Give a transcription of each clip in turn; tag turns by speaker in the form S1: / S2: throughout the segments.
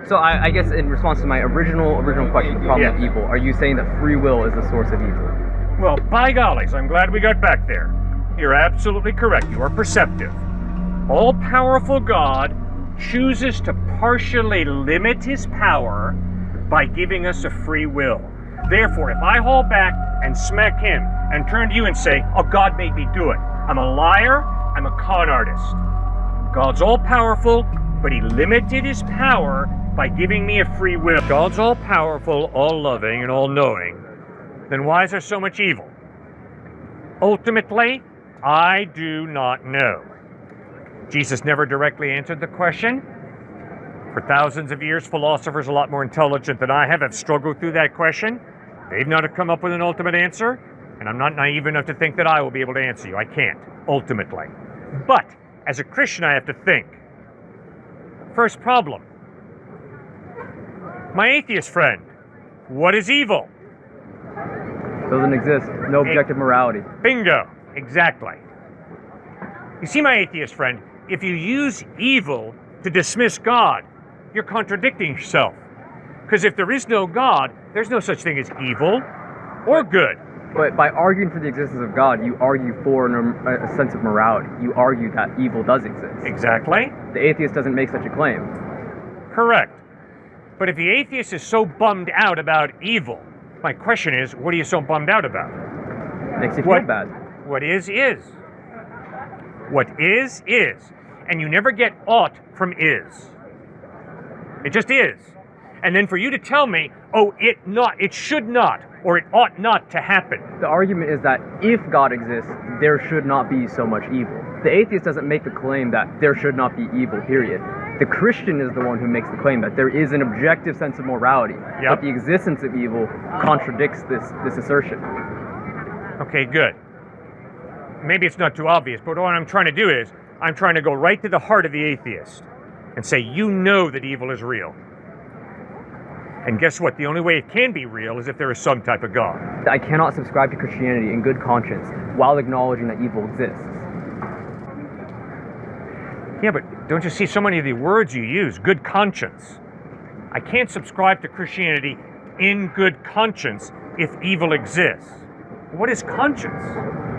S1: So I guess in response to my original question, the problem of evil, are you saying that free will is the source of evil?
S2: Well, by gollies, I'm glad we got back there. You're absolutely correct. You are perceptive. All-powerful God chooses to partially limit his power by giving us a free will. Therefore, if I haul back and smack him and turn to you and say, oh, God made me do it, I'm a liar, I'm a con artist. God's all-powerful, but he limited his power by giving me a free will. God's all-powerful, all-loving, and all-knowing. Then why is there so much evil? Ultimately, I do not know. Jesus never directly answered the question. For thousands of years, philosophers a lot more intelligent than I have struggled through that question. They've not come up with an ultimate answer, and I'm not naive enough to think that I will be able to answer you. I can't, ultimately. But, as a Christian, I have to think. First problem. My atheist friend, what is evil?
S1: Doesn't exist. No objective morality.
S2: Bingo. Exactly. You see, my atheist friend, if you use evil to dismiss God, you're contradicting yourself. Because if there is no God, there's no such thing as evil or good.
S1: But by arguing for the existence of God, you argue for a sense of morality. You argue that evil does exist.
S2: Exactly.
S1: The atheist doesn't make such a claim.
S2: Correct. But if the atheist is so bummed out about evil, my question is, what are you so bummed out about?
S1: Makes you feel bad.
S2: What is. What is. And you never get ought from is. It just is. And then for you to tell me, oh, it should not, or it ought not to happen.
S1: The argument is that if God exists, there should not be so much evil. The atheist doesn't make the claim that there should not be evil, period. The Christian is the one who makes the claim that there is an objective sense of morality.
S2: Yep.
S1: But the existence of evil contradicts this assertion.
S2: Okay, good. Maybe it's not too obvious, but what I'm trying to do is, I'm trying to go right to the heart of the atheist and say, you know that evil is real. And guess what? The only way it can be real is if there is some type of God.
S1: I cannot subscribe to Christianity in good conscience while acknowledging that evil exists.
S2: Yeah, but don't you see so many of the words you use? Good conscience. I can't subscribe to Christianity in good conscience if evil exists. What is conscience?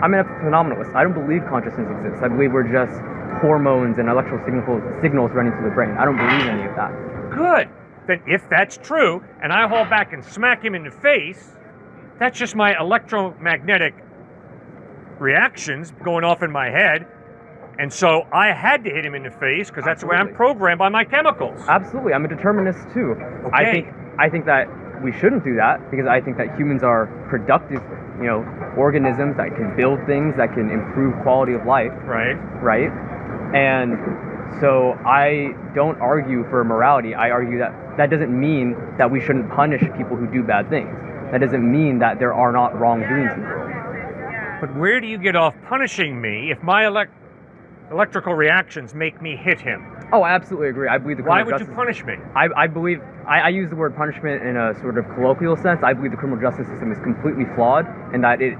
S1: I'm an phenomenalist. I don't believe consciousness exists. I believe we're just hormones and electrical signals running through the brain. I don't believe any of that.
S2: Good. Then if that's true, and I haul back and smack him in the face, that's just my electromagnetic reactions going off in my head. And so I had to hit him in the face because that's the way I'm programmed by my chemicals.
S1: Absolutely. I'm a determinist too.
S2: Okay.
S1: I think that we shouldn't do that because I think that humans are productive, organisms that can build things, that can improve quality of life.
S2: Right.
S1: Right? And so I don't argue for morality. I argue that doesn't mean that we shouldn't punish people who do bad things. That doesn't mean that there are not wrongdoings in the world.
S2: But where do you get off punishing me if my electrical reactions make me hit him?
S1: Oh, I absolutely agree. I believe the criminal
S2: justice... Why would you punish me?
S1: I believe... I use the word punishment in a sort of colloquial sense. I believe the criminal justice system is completely flawed and that it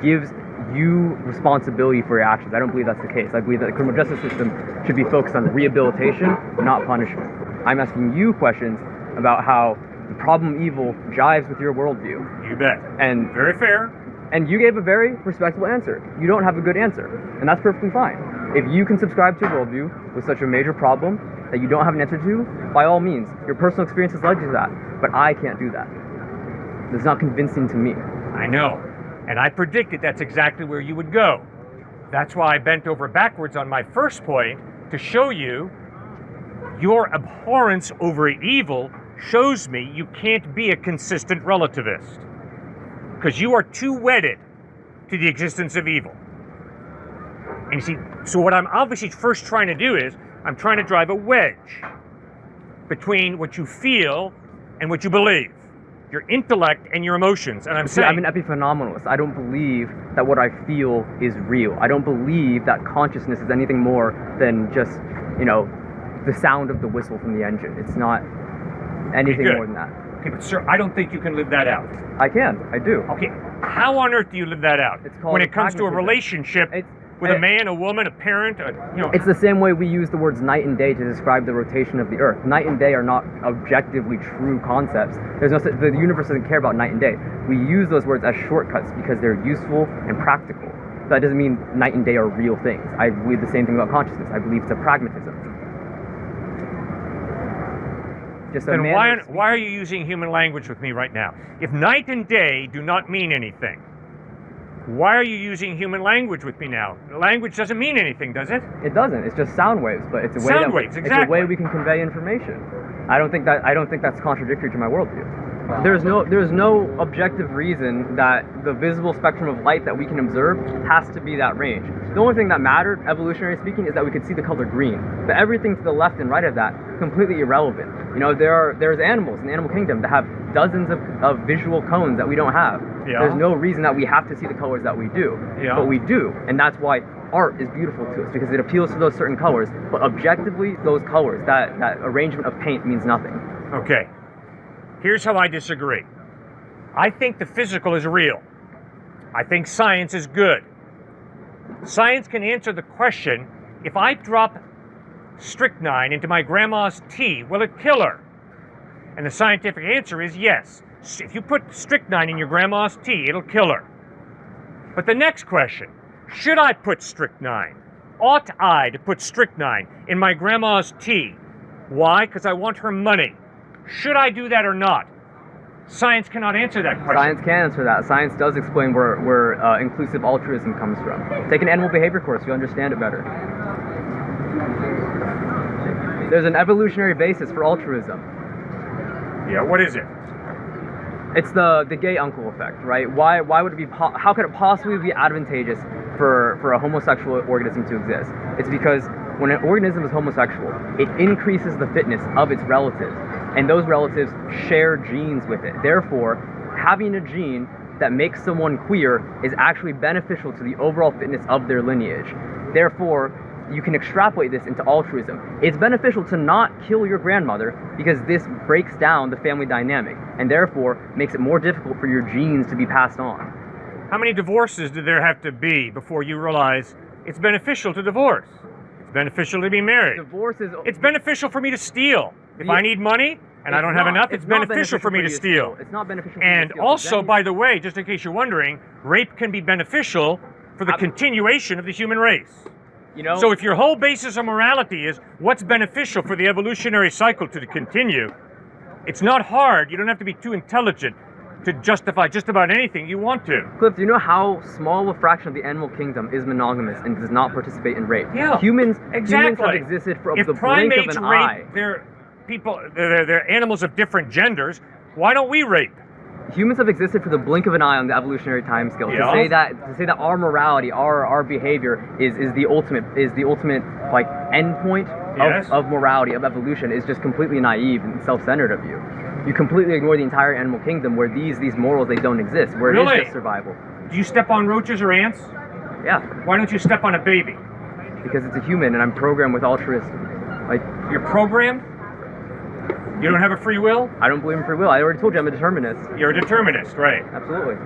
S1: gives you responsibility for your actions. I don't believe that's the case. I believe that the criminal justice system should be focused on rehabilitation, not punishment. I'm asking you questions about how the problem of evil jives with your worldview.
S2: You bet.
S1: And
S2: very fair.
S1: And you gave a very respectable answer. You don't have a good answer, and that's perfectly fine. If you can subscribe to a worldview with such a major problem that you don't have an answer to, by all means, your personal experience has led you to that. But I can't do that. It's not convincing to me.
S2: I know. And I predicted that's exactly where you would go. That's why I bent over backwards on my first point to show you your abhorrence over evil shows me you can't be a consistent relativist. Because you are too wedded to the existence of evil. And you see, so what I'm obviously first trying to do is, I'm trying to drive a wedge between what you feel and what you believe. Your intellect and your emotions. And I'm saying...
S1: I'm an epiphenomenalist. I don't believe that what I feel is real. I don't believe that consciousness is anything more than just, the sound of the whistle from the engine. It's not anything more than that.
S2: Okay, but sir, I don't think you can live that out.
S1: I can. I do.
S2: Okay, how on earth do you live that out?
S1: It's called
S2: when it comes to a relationship with a man, a woman, a parent,
S1: It's the same way we use the words night and day to describe the rotation of the Earth. Night and day are not objectively true concepts. The universe doesn't care about night and day. We use those words as shortcuts because they're useful and practical. That doesn't mean night and day are real things. I believe the same thing about consciousness. I believe it's a pragmatism.
S2: Then why are you using human language with me right now? If night and day do not mean anything, why are you using human language with me now? Language doesn't mean anything, does it?
S1: It doesn't. It's just sound waves, but it's a way
S2: exactly.
S1: It's a way we can convey information. I don't think that's contradictory to my worldview. There's no objective reason that the visible spectrum of light that we can observe has to be that range. The only thing that mattered, evolutionary speaking, is that we could see the color green. But everything to the left and right of that, completely irrelevant. There's animals in the animal kingdom that have dozens of visual cones that we don't have.
S2: Yeah.
S1: There's no reason that we have to see the colors that we do.
S2: Yeah.
S1: But we do, and that's why art is beautiful to us, because it appeals to those certain colors. But objectively, those colors, that arrangement of paint means nothing.
S2: Okay. Here's how I disagree. I think the physical is real. I think science is good. Science can answer the question, if I drop strychnine into my grandma's tea, will it kill her? And the scientific answer is yes. If you put strychnine in your grandma's tea, it'll kill her. But the next question, should I put strychnine? Ought I to put strychnine in my grandma's tea? Why? Because I want her money. Should I do that or not? Science cannot answer that question.
S1: Science can answer that. Science does explain where inclusive altruism comes from. Take an animal behavior course, you'll understand it better. There's an evolutionary basis for altruism.
S2: Yeah, what is it?
S1: It's the gay uncle effect, right? Why would it be? How could it possibly be advantageous for a homosexual organism to exist? It's because when an organism is homosexual, it increases the fitness of its relatives, and those relatives share genes with it. Therefore, having a gene that makes someone queer is actually beneficial to the overall fitness of their lineage. Therefore, you can extrapolate this into altruism. It's beneficial to not kill your grandmother because this breaks down the family dynamic and therefore makes it more difficult for your genes to be passed on.
S2: How many divorces do there have to be before you realize it's beneficial to divorce? It's beneficial to be married. It's beneficial for me to steal. If I need money and I don't have enough, it's beneficial for me to steal.
S1: It's not beneficial for
S2: And
S1: me to steal.
S2: also, by the way, just in case you're wondering, rape can be beneficial for the continuation of the human race. So if your whole basis of morality is what's beneficial for the evolutionary cycle to continue, it's not hard. You don't have to be too intelligent to justify just about anything you want to.
S1: Cliff, do you know how small a fraction of the animal kingdom is monogamous and does not participate in rape?
S2: Yeah,
S1: humans
S2: exactly.
S1: have existed for
S2: if
S1: the blink of an eye.
S2: They're animals of different genders. Why don't we rape?
S1: Humans have existed for the blink of an eye on the evolutionary timescale.
S2: Yeah.
S1: To say that our morality, our behavior is the ultimate like endpoint of morality, of evolution, is just completely naive and self-centered of you. You completely ignore the entire animal kingdom where these morals, they don't exist, where it is just survival.
S2: Do you step on roaches or ants?
S1: Yeah.
S2: Why don't you step on a baby?
S1: Because it's a human and I'm programmed with altruism. Like,
S2: you're programmed? You don't have a free will?
S1: I don't believe in free will. I already told you I'm a determinist.
S2: You're a determinist, right?
S1: Absolutely.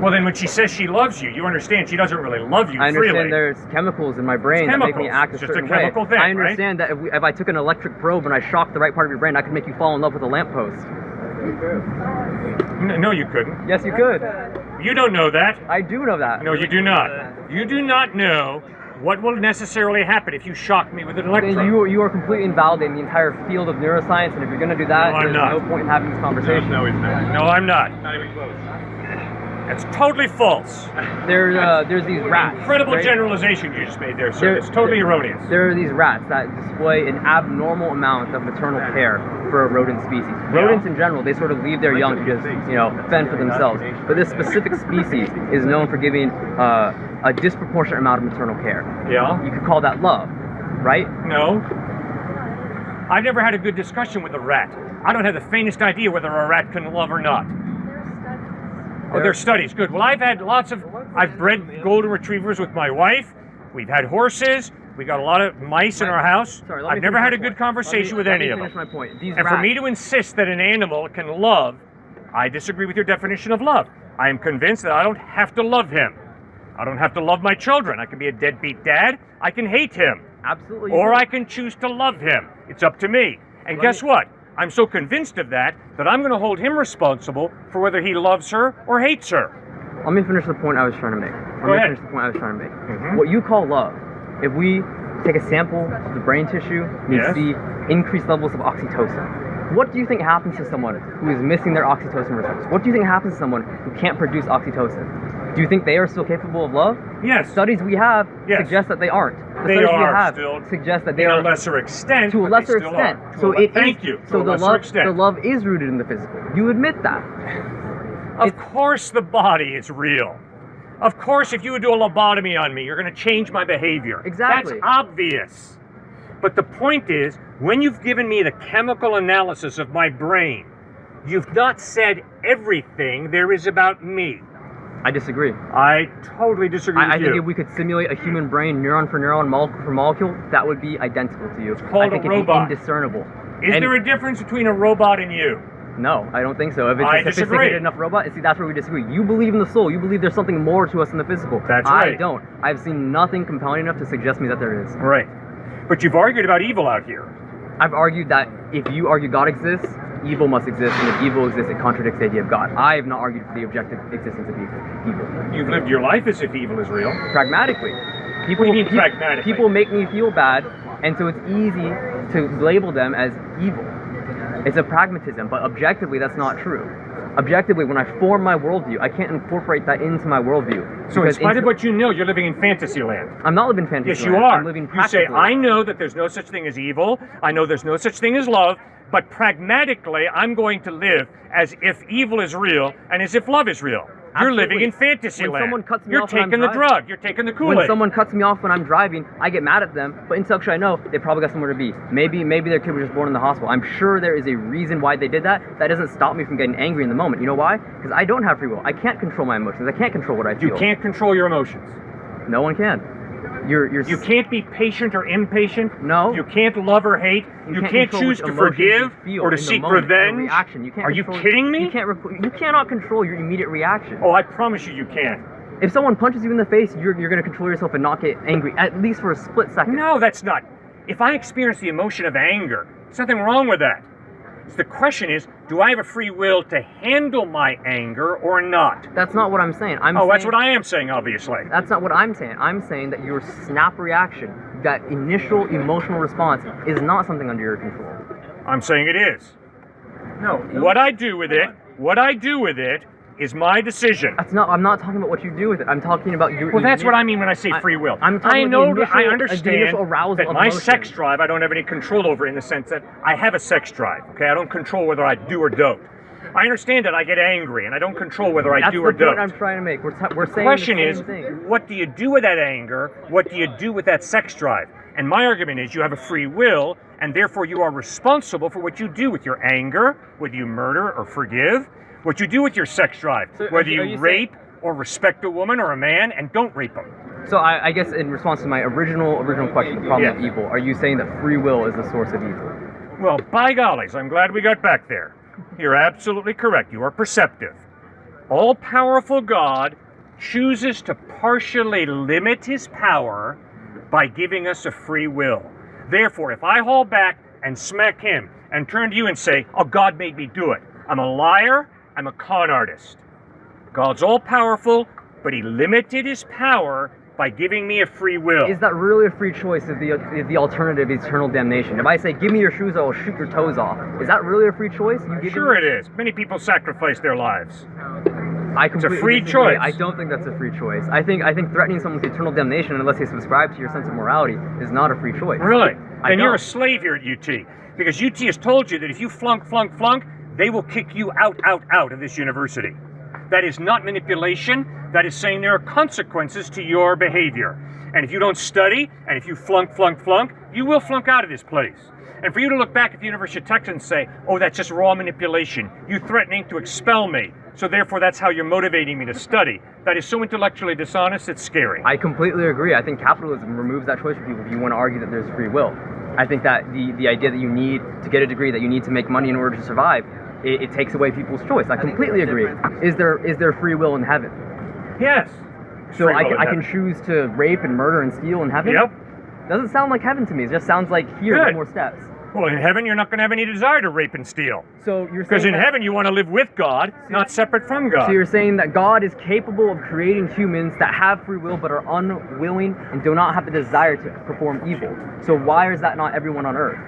S2: Well, then when she says she loves you, you understand she doesn't really love you freely.
S1: I understand there's chemicals in my brain that make me act a certain way.
S2: It's just a chemical thing,
S1: I understand that if I took an electric probe and I shocked the right part of your brain, I could make you fall in love with a lamppost.
S2: No, you couldn't.
S1: Yes, you could.
S2: You don't know that.
S1: I do know that.
S2: No, you do not. You do not know what will necessarily happen if you shock me with an electrode.
S1: Then you are completely invalidating the entire field of neuroscience, and if you're going to do that, there's no point in having this conversation.
S2: No, I'm not. Not even close. That's totally false.
S1: There's these rats.
S2: Incredible generalization you just made there, sir. It's totally erroneous.
S1: There are these rats that display an abnormal amount of maternal care for a rodent species. Rodents in general, they sort of leave their young to just, fend for themselves. But this specific species is known for giving a disproportionate amount of maternal care.
S2: Yeah.
S1: You could call that love, right?
S2: No. I've never had a good discussion with a rat. I don't have the faintest idea whether a rat can love or not. Oh, there's studies. Good. Well, I've bred golden retrievers with my wife. We've had horses. We got a lot of mice in our house. I've never had a good conversation with any of them.
S1: My point.
S2: And for me to insist that an animal can love, I disagree with your definition of love. I am convinced that I don't have to love him. I don't have to love my children. I can be a deadbeat dad. I can hate him.
S1: Absolutely.
S2: Or I can choose to love him. It's up to me. And guess what? I'm so convinced of that I'm going to hold him responsible for whether he loves her or hates her.
S1: Let me finish the point I was trying to make. What you call love, if we take a sample of the brain tissue, we see increased levels of oxytocin. What do you think happens to someone who is missing their oxytocin receptors? What do you think happens to someone who can't produce oxytocin? Do you think they are still capable of love?
S2: Yes.
S1: Studies we have suggest that they aren't.
S2: They are still,
S1: suggest that they are
S2: to a lesser extent.
S1: To a lesser extent. So the love is rooted in the physical. You admit that.
S2: Of course the body is real. Of course, if you would do a lobotomy on me, you're going to change my behavior.
S1: Exactly.
S2: That's obvious. But the point is, when you've given me the chemical analysis of my brain, you've not said everything there is about me.
S1: I disagree.
S2: I totally disagree with you.
S1: I think if we could simulate a human brain neuron for neuron, molecule for molecule, that would be identical to you.
S2: It's called a robot.
S1: It'd be indiscernible.
S2: Is there a difference between a robot and you?
S1: No, I don't think so. If it's a sophisticated enough robot, see, that's where we disagree. You believe in the soul. You believe there's something more to us than the physical.
S2: That's right.
S1: I don't. I've seen nothing compelling enough to suggest me that there is.
S2: Right. But you've argued about evil out here.
S1: I've argued that if you argue God exists, evil must exist, and if evil exists, it contradicts the idea of God. I have not argued for the objective existence of evil.
S2: You've lived your life as if evil is real.
S1: Pragmatically.
S2: What do you mean pragmatically?
S1: People make me feel bad, and so it's easy to label them as evil. It's a pragmatism, but objectively, that's not true. Objectively, when I form my worldview, I can't incorporate that into my worldview.
S2: So in spite of what you know, you're living in fantasy land.
S1: I'm not living in fantasy land.
S2: Yes, you are.
S1: I'm living practically.
S2: You say, I know that there's no such thing as evil. I know there's no such thing as love. But pragmatically, I'm going to live as if evil is real and as if love is real. You're living in fantasy land.
S1: Someone cuts me
S2: You're
S1: off when
S2: taking the drug. You're taking the Kool-Aid.
S1: When someone cuts me off when I'm driving, I get mad at them, but intellectually I know they probably got somewhere to be. Maybe their kid was just born in the hospital. I'm sure there is a reason why they did that. That doesn't stop me from getting angry in the moment. You know why? Because I don't have free will. I can't control my emotions. I can't control what I feel.
S2: You can't control your emotions.
S1: No one can.
S2: You can't be patient or impatient.
S1: No.
S2: You can't love or hate. You can't choose to forgive or to seek revenge. Are you kidding me?
S1: You cannot control your immediate reaction.
S2: Oh, I promise you can.
S1: If someone punches you in the face, you're going to control yourself and not get angry, at least for a split second.
S2: No, that's not. If I experience the emotion of anger, there's nothing wrong with that. So the question is, do I have a free will to handle my anger or not?
S1: That's not what I'm saying.
S2: That's what I am saying, obviously.
S1: That's not what I'm saying. I'm saying that your snap reaction, that initial emotional response, is not something under your control.
S2: I'm saying it is. No. What I do with it is my decision.
S1: I'm not talking about what you do with it. I'm talking about your...
S2: Well, that's what I mean when I say free will.
S1: I
S2: understand that my sex drive I don't have any control over, in the sense that I have a sex drive, okay? I don't control whether I do or don't. I understand that I get angry, and I don't control whether I do or don't.
S1: That's the point I'm trying to make. We're saying
S2: the question
S1: the
S2: is,
S1: same thing.
S2: what do you do with that anger? What do you do with that sex drive? And my argument is you have a free will, and therefore you are responsible for what you do with your anger, whether you murder or forgive, what you do with your sex drive, whether you rape or respect a woman or a man and don't rape them.
S1: So I guess in response to my original question, the problem of evil, are you saying that free will is the source of evil?
S2: Well, by gollies, I'm glad we got back there. You're absolutely correct. You are perceptive. All-powerful God chooses to partially limit his power by giving us a free will. Therefore, if I haul back and smack him and turn to you and say, oh, God made me do it, I'm a liar, I'm a con artist. God's all-powerful, but he limited his power by giving me a free will.
S1: Is that really a free choice if the alternative is eternal damnation? If I say, give me your shoes, I will shoot your toes off. Is that really a free choice?
S2: Sure it is. Many people sacrifice their lives.
S1: It's
S2: a free choice.
S1: I don't think that's a free choice. I think threatening someone with eternal damnation, unless they subscribe to your sense of morality, is not a free choice.
S2: Really? And you're a slave here at UT. Because UT has told you that if you flunk, they will kick you out of this university. That is not manipulation. That is saying there are consequences to your behavior. And if you don't study, and if you flunk, you will flunk out of this place. And for you to look back at the University of Texas and say, oh, that's just raw manipulation. You're threatening to expel me. So therefore, that's how you're motivating me to study. That is so intellectually dishonest, it's scary.
S1: I completely agree. I think capitalism removes that choice for people if you want to argue that there's free will. I think that the idea that you need to get a degree, that you need to make money in order to survive, it takes away people's choice. I completely agree. Is there free will in heaven?
S2: Yes.
S1: So
S2: Free will in
S1: I can
S2: heaven.
S1: choose to rape and murder and steal in heaven?
S2: Yep.
S1: Doesn't sound like heaven to me. It just sounds like here with
S2: Good.
S1: more steps.
S2: Well, in heaven, you're not going to have any desire to rape and steal.
S1: So you're
S2: Because
S1: saying
S2: in
S1: that,
S2: heaven, you want to live with God, not separate from God.
S1: so you're saying that God is capable of creating humans that have free will but are unwilling and do not have the desire to perform evil. So why is that not everyone on earth?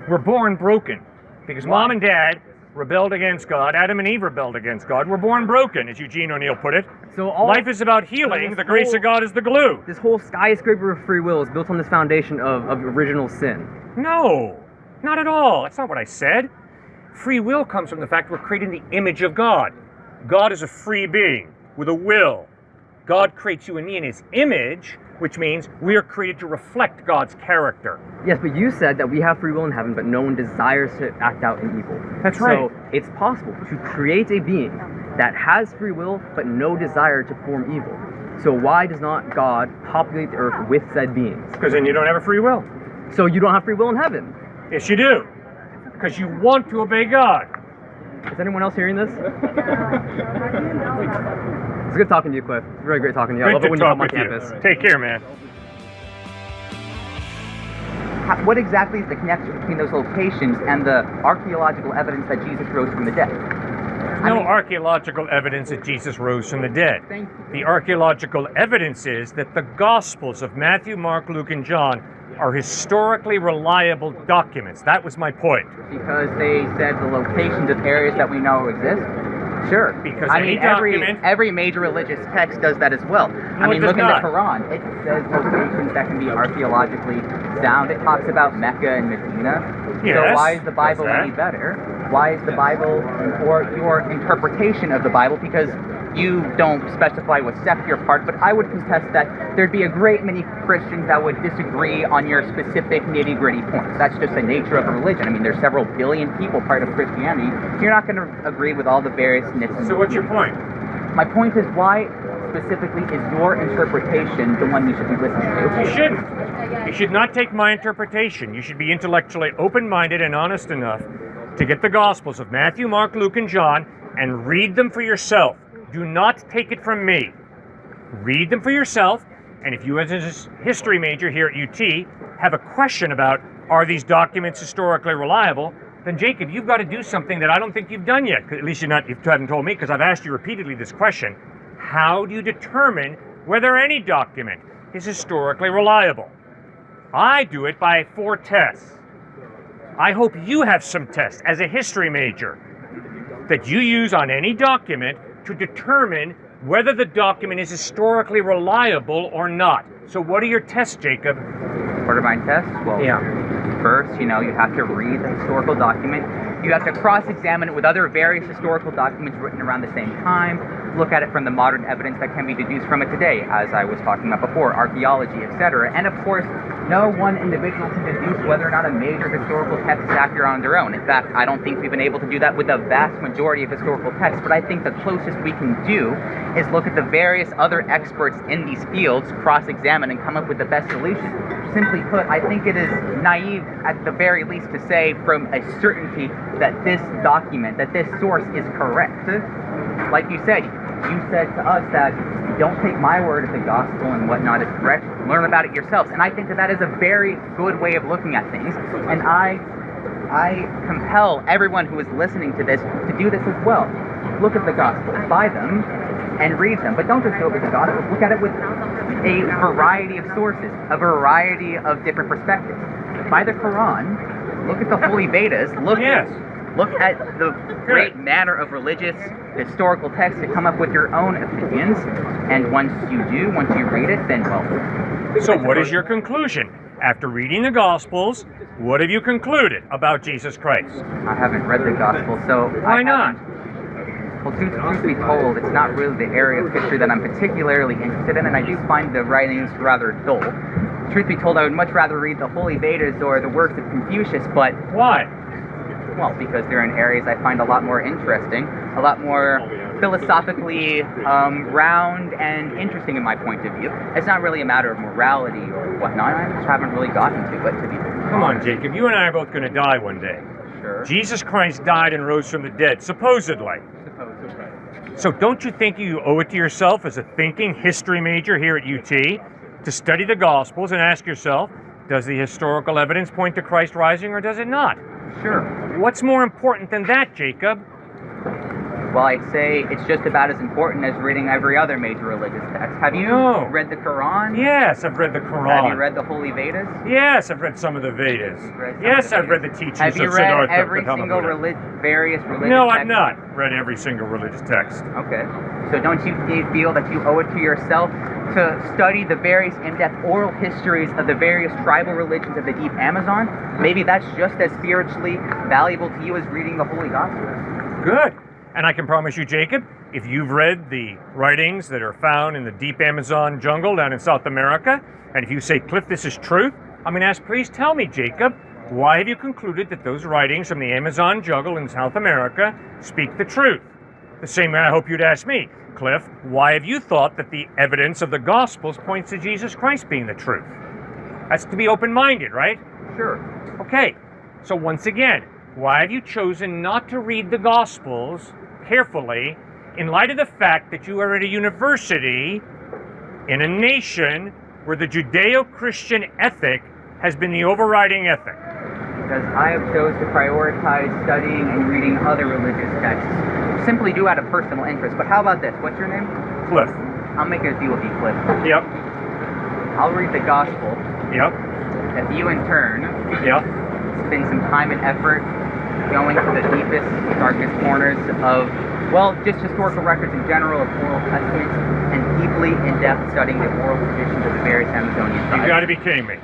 S2: We're born broken. Because
S1: Why?
S2: Mom and Dad rebelled against God. Adam and Eve rebelled against God. We're born broken, as Eugene O'Neill put it.
S1: So all
S2: Life is about healing.
S1: this
S2: The grace
S1: whole-
S2: of God is the glue.
S1: this whole skyscraper of free will is built on this foundation of original sin.
S2: No, not at all. That's not what I said. Free will comes from the fact we're created in the image of God. God is a free being with a will. God creates you and me in his image, which means we are created to reflect God's character.
S1: Yes, but you said that we have free will in heaven, but no one desires to act out in evil.
S2: That's right.
S1: So it's possible to create a being that has free will, but no desire to perform evil. So why does not God populate the earth with said beings?
S2: Because then you don't have a free will.
S1: So you don't have free will in heaven.
S2: Yes, you do. Because you want to obey God.
S1: Is anyone else hearing this? It's good talking to you, Cliff. It's really great talking to you. I
S2: Good
S1: love it
S2: to
S1: when you
S2: talk
S1: come on
S2: with you.
S1: campus.
S2: Take care, man.
S3: What exactly is the connection between those locations and the archaeological evidence that Jesus rose from the dead?
S2: No archaeological evidence that Jesus rose from the dead.
S3: Thank you.
S2: The archaeological evidence is that the Gospels of Matthew, Mark, Luke, and John are historically reliable documents. That was my point.
S3: Because they said the locations of areas that we know exist? Sure.
S2: Because
S3: I
S2: any
S3: mean,
S2: document-
S3: every major religious text does that as well. I
S2: it
S3: mean,
S2: does
S3: look in
S2: not.
S3: the Quran. It says locations that can be archaeologically sound. It talks about Mecca and Medina.
S2: Yes,
S3: so why is the Bible
S2: does that.
S3: any better? Why is the Bible, or your interpretation of the Bible, because you don't specify what sect you're part, but I would contest that there'd be a great many Christians that would disagree on your specific nitty-gritty points. That's just the nature of a religion. I mean, there's several billion people part of Christianity. You're not going to agree with all the various nits and
S2: So what's your point?
S3: My point is, why specifically is your interpretation the one you should be listening to?
S2: You shouldn't. You should not take my interpretation. You should be intellectually open-minded and honest enough to get the Gospels of Matthew, Mark, Luke, and John and read them for yourself. Do not take it from me. Read them for yourself, and if you as a history major here at UT have a question about are these documents historically reliable, then Jacob, you've got to do something that I don't think you've done yet. At least you haven't told me, because I've asked you repeatedly this question. How do you determine whether any document is historically reliable? I do it by 4 tests. I hope you have some tests as a history major that you use on any document to determine whether the document is historically reliable or not. So what are your tests, Jacob?
S3: What are my tests? Well, first, you have to read the historical document. You have to cross-examine it with other various historical documents written around the same time, look at it from the modern evidence that can be deduced from it today, as I was talking about before, archaeology, etc. And of course, no one individual can deduce whether or not a major historical text is accurate on their own. In fact, I don't think we've been able to do that with the vast majority of historical texts, but I think the closest we can do is look at the various other experts in these fields, cross-examine, and come up with the best solution. Simply put, I think it is naive, at the very least, to say from a certainty that this document, that this source is correct. Like you said to us that don't take my word if the gospel and whatnot is correct, learn about it yourselves. And I think that is a very good way of looking at things. And I compel everyone who is listening to this to do this as well. Look at the gospels, buy them, and read them. But don't just go with the gospels, look at it with a variety of sources, a variety of different perspectives. Buy the Quran, look at the Holy Vedas, look at the great manner of religious historical texts to come up with your own opinions. And once you read it, then, well...
S2: So what is your conclusion? After reading the Gospels, what have you concluded about Jesus Christ?
S3: I haven't read the Gospel, so...
S2: Why not?
S3: Well, truth be told, it's not really the area of history that I'm particularly interested in, and I do find the writings rather dull. Truth be told, I would much rather read the Holy Vedas or the works of Confucius, but...
S2: Why?
S3: Well, because they're in areas I find a lot more interesting, a lot more philosophically round and interesting in my point of view. It's not really a matter of morality or whatnot. I just haven't really gotten to it, to be
S2: Come on, Jacob. You and I are both going to die one day.
S3: sure.
S2: Jesus Christ died and rose from the dead, supposedly. So don't you think you owe it to yourself as a thinking history major here at UT to study the Gospels and ask yourself, does the historical evidence point to Christ rising or does it not?
S3: Sure.
S2: What's more important than that, Jacob?
S3: Well, I'd say it's just about as important as reading every other major religious text. Have you read the Quran?
S2: Yes, I've read the Quran.
S3: Have you read the Holy Vedas?
S2: Yes, I've read some of the Vedas. Yes, I've read the teachings of Siddhartha.
S3: Have you read every single various religious
S2: No,
S3: texts?
S2: I've not read every single religious text.
S3: Okay. So don't you feel that you owe it to yourself to study the various in-depth oral histories of the various tribal religions of the deep Amazon? Maybe that's just as spiritually valuable to you as reading the Holy Gospels.
S2: Good. And I can promise you, Jacob, if you've read the writings that are found in the deep Amazon jungle down in South America, and if you say, Cliff, this is truth, I'm going to ask, please tell me, Jacob, why have you concluded that those writings from the Amazon jungle in South America speak the truth? The same way I hope you'd ask me, Cliff, why have you thought that the evidence of the Gospels points to Jesus Christ being the truth? That's to be open-minded, right?
S3: Sure.
S2: Okay, so once again, why have you chosen not to read the Gospels carefully in light of the fact that you are at a university in a nation where the Judeo-Christian ethic has been the overriding ethic?
S3: Because I have chosen to prioritize studying and reading other religious texts, simply due out of personal interest. But how about this? What's your name?
S2: Cliff.
S3: I'll make a deal with you, Cliff.
S2: Yep.
S3: I'll read the Gospel.
S2: Yep.
S3: If you, in turn,
S2: Yep.
S3: spend some time and effort going to the deepest, darkest corners of, well, just historical records in general of oral testaments and deeply in-depth studying the oral traditions of the various Amazonian tribes.
S2: You got to be kidding me.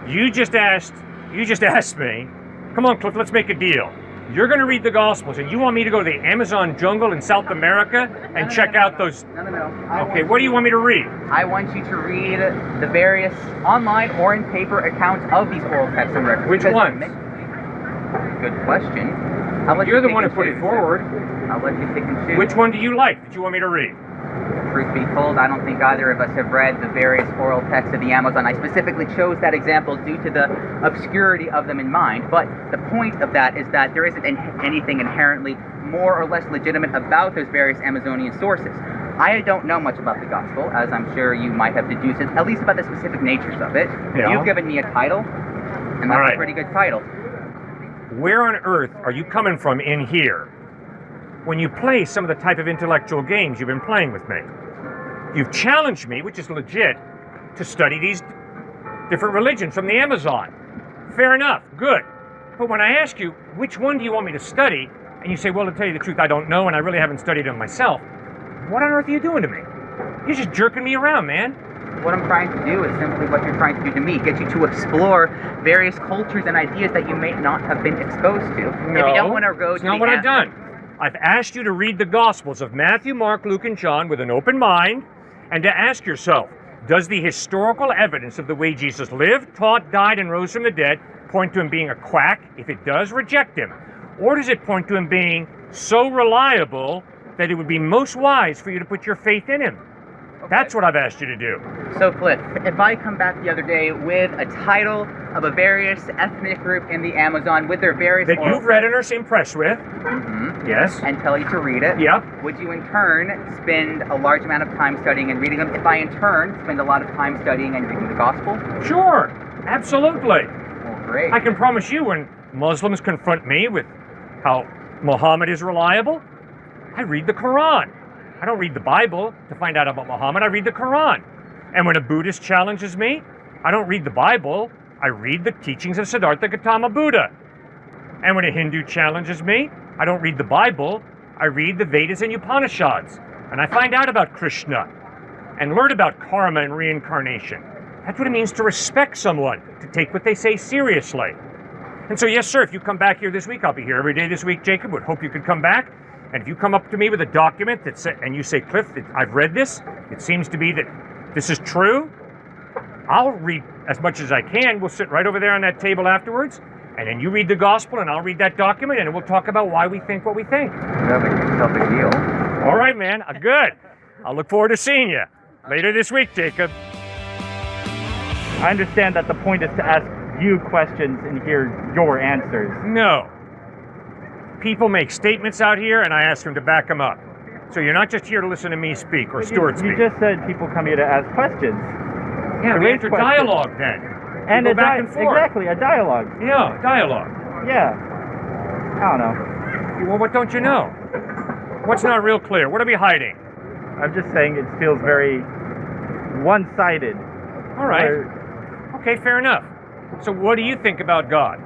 S2: You just asked me, come on, Cliff, let's make a deal. You're going to read the Gospels, and you want me to go to the Amazon jungle in South America and check out those...
S3: No.
S2: Okay, what do you want me to read?
S3: I want you to read the various online or in paper accounts of these oral texts and records.
S2: Which ones?
S3: Good question.
S2: You're the one who put it forward.
S3: I'll let you pick and choose.
S2: Which one do you like that you want me to read?
S3: Truth be told, I don't think either of us have read the various oral texts of the Amazon. I specifically chose that example due to the obscurity of them in mind. But the point of that is that there isn't anything inherently more or less legitimate about those various Amazonian sources. I don't know much about the Gospel, as I'm sure you might have deduced, at least about the specific natures of it.
S2: Yeah.
S3: You've given me a title, and that's a pretty good title.
S2: Where on earth are you coming from in here when you play some of the type of intellectual games you've been playing with me? You've challenged me, which is legit, to study these different religions from the Amazon. Fair enough, good. But when I ask you, which one do you want me to study? And you say, well, to tell you the truth, I don't know, and I really haven't studied them myself. What on earth are you doing to me? You're just jerking me around, man.
S3: What I'm trying to do is simply what you're trying to do to me, get you to explore various cultures and ideas that you may not have been exposed to.
S2: No,
S3: if you don't want to go
S2: it's
S3: to
S2: not
S3: the
S2: what I've done. I've asked you to read the Gospels of Matthew, Mark, Luke, and John with an open mind, and to ask yourself, does the historical evidence of the way Jesus lived, taught, died, and rose from the dead point to him being a quack? If it does, reject him. Or does it point to him being so reliable that it would be most wise for you to put your faith in him? Okay. That's what I've asked you to do.
S3: So, Cliff, if I come back the other day with a title of a various ethnic group in the Amazon with their various...
S2: That you've read and are impressed with.
S3: Mm-hmm.
S2: Yes.
S3: And tell you to read it.
S2: Yep.
S3: Would you in turn spend a large amount of time studying and reading them if I in turn spend a lot of time studying and reading the Gospel?
S2: Sure. Absolutely.
S3: Well, great.
S2: I can promise you when Muslims confront me with how Muhammad is reliable, I read the Quran. I don't read the Bible to find out about Muhammad. I read the Quran. And when a Buddhist challenges me, I don't read the Bible. I read the teachings of Siddhartha Gautama Buddha. And when a Hindu challenges me, I don't read the Bible. I read the Vedas and Upanishads. And I find out about Krishna and learn about karma and reincarnation. That's what it means to respect someone, to take what they say seriously. And so, yes, sir, if you come back here this week, I'll be here every day this week, Jacob. Would hope you could come back. And if you come up to me with a document and you say, Cliff, I've read this, it seems to be that this is true, I'll read as much as I can. We'll sit right over there on that table afterwards, and then you read the Gospel, and I'll read that document, and we'll talk about why we think what we think.
S3: That makes yourself a deal.
S2: All right, man. Good. I'll look forward to seeing you later this week, Jacob.
S4: I understand that the point is to ask you questions and hear your answers.
S2: No. People make statements out here, and I ask them to back them up. So you're not just here to listen to me speak or Stuart
S4: You
S2: speak.
S4: just said people come here to ask questions.
S2: Yeah,
S4: to
S2: we
S4: raise
S2: enter
S4: questions.
S2: dialogue then.
S4: And
S2: We
S4: a
S2: go back and forth.
S4: Exactly, a dialogue.
S2: Yeah, dialogue.
S4: Yeah. I don't know.
S2: Well, what don't you know? What's not real clear? What are we hiding?
S4: I'm just saying it feels very one-sided.
S2: All right.
S4: Where-
S2: Okay, fair enough. So what do you think about God?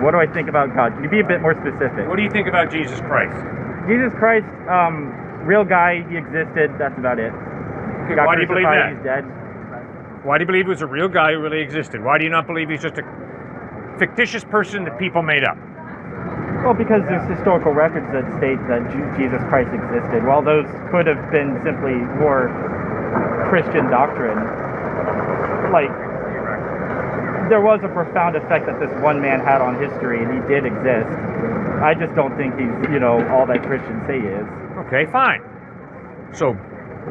S4: What do I think about God? Can you be a bit more specific?
S2: What do you think about Jesus Christ?
S4: Jesus Christ, real guy, he existed, that's about it.
S2: Okay,
S4: Got
S2: why do you believe
S4: crucified,
S2: that?
S4: He's dead.
S2: Why do you believe he was a real guy who really existed? Why do you not believe he's just a fictitious person that people made up?
S4: Well, because there's historical records that state that Jesus Christ existed. While those could have been simply more Christian doctrine, like, there was a profound effect that this one man had on history, and he did exist. I just don't think he's, all that Christians say he is.
S2: Okay, fine. So,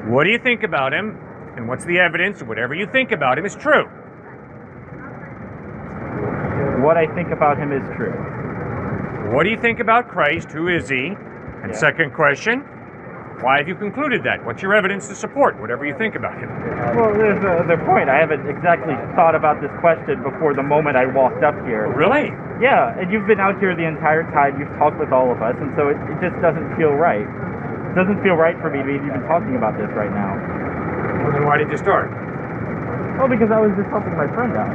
S2: what do you think about him? And what's the evidence? Whatever you think about him is true.
S4: What I think about him is true.
S2: What do you think about Christ? Who is he? And second question, why have you concluded that? What's your evidence to support whatever you think about him?
S4: Well, there's the point. I haven't exactly thought about this question before the moment I walked up here.
S2: Oh, really?
S4: Yeah, and you've been out here the entire time. You've talked with all of us, and so it just doesn't feel right. It doesn't feel right for me to be even talking about this right now.
S2: Well, then why did you start?
S4: Well, because I was just helping my friend out.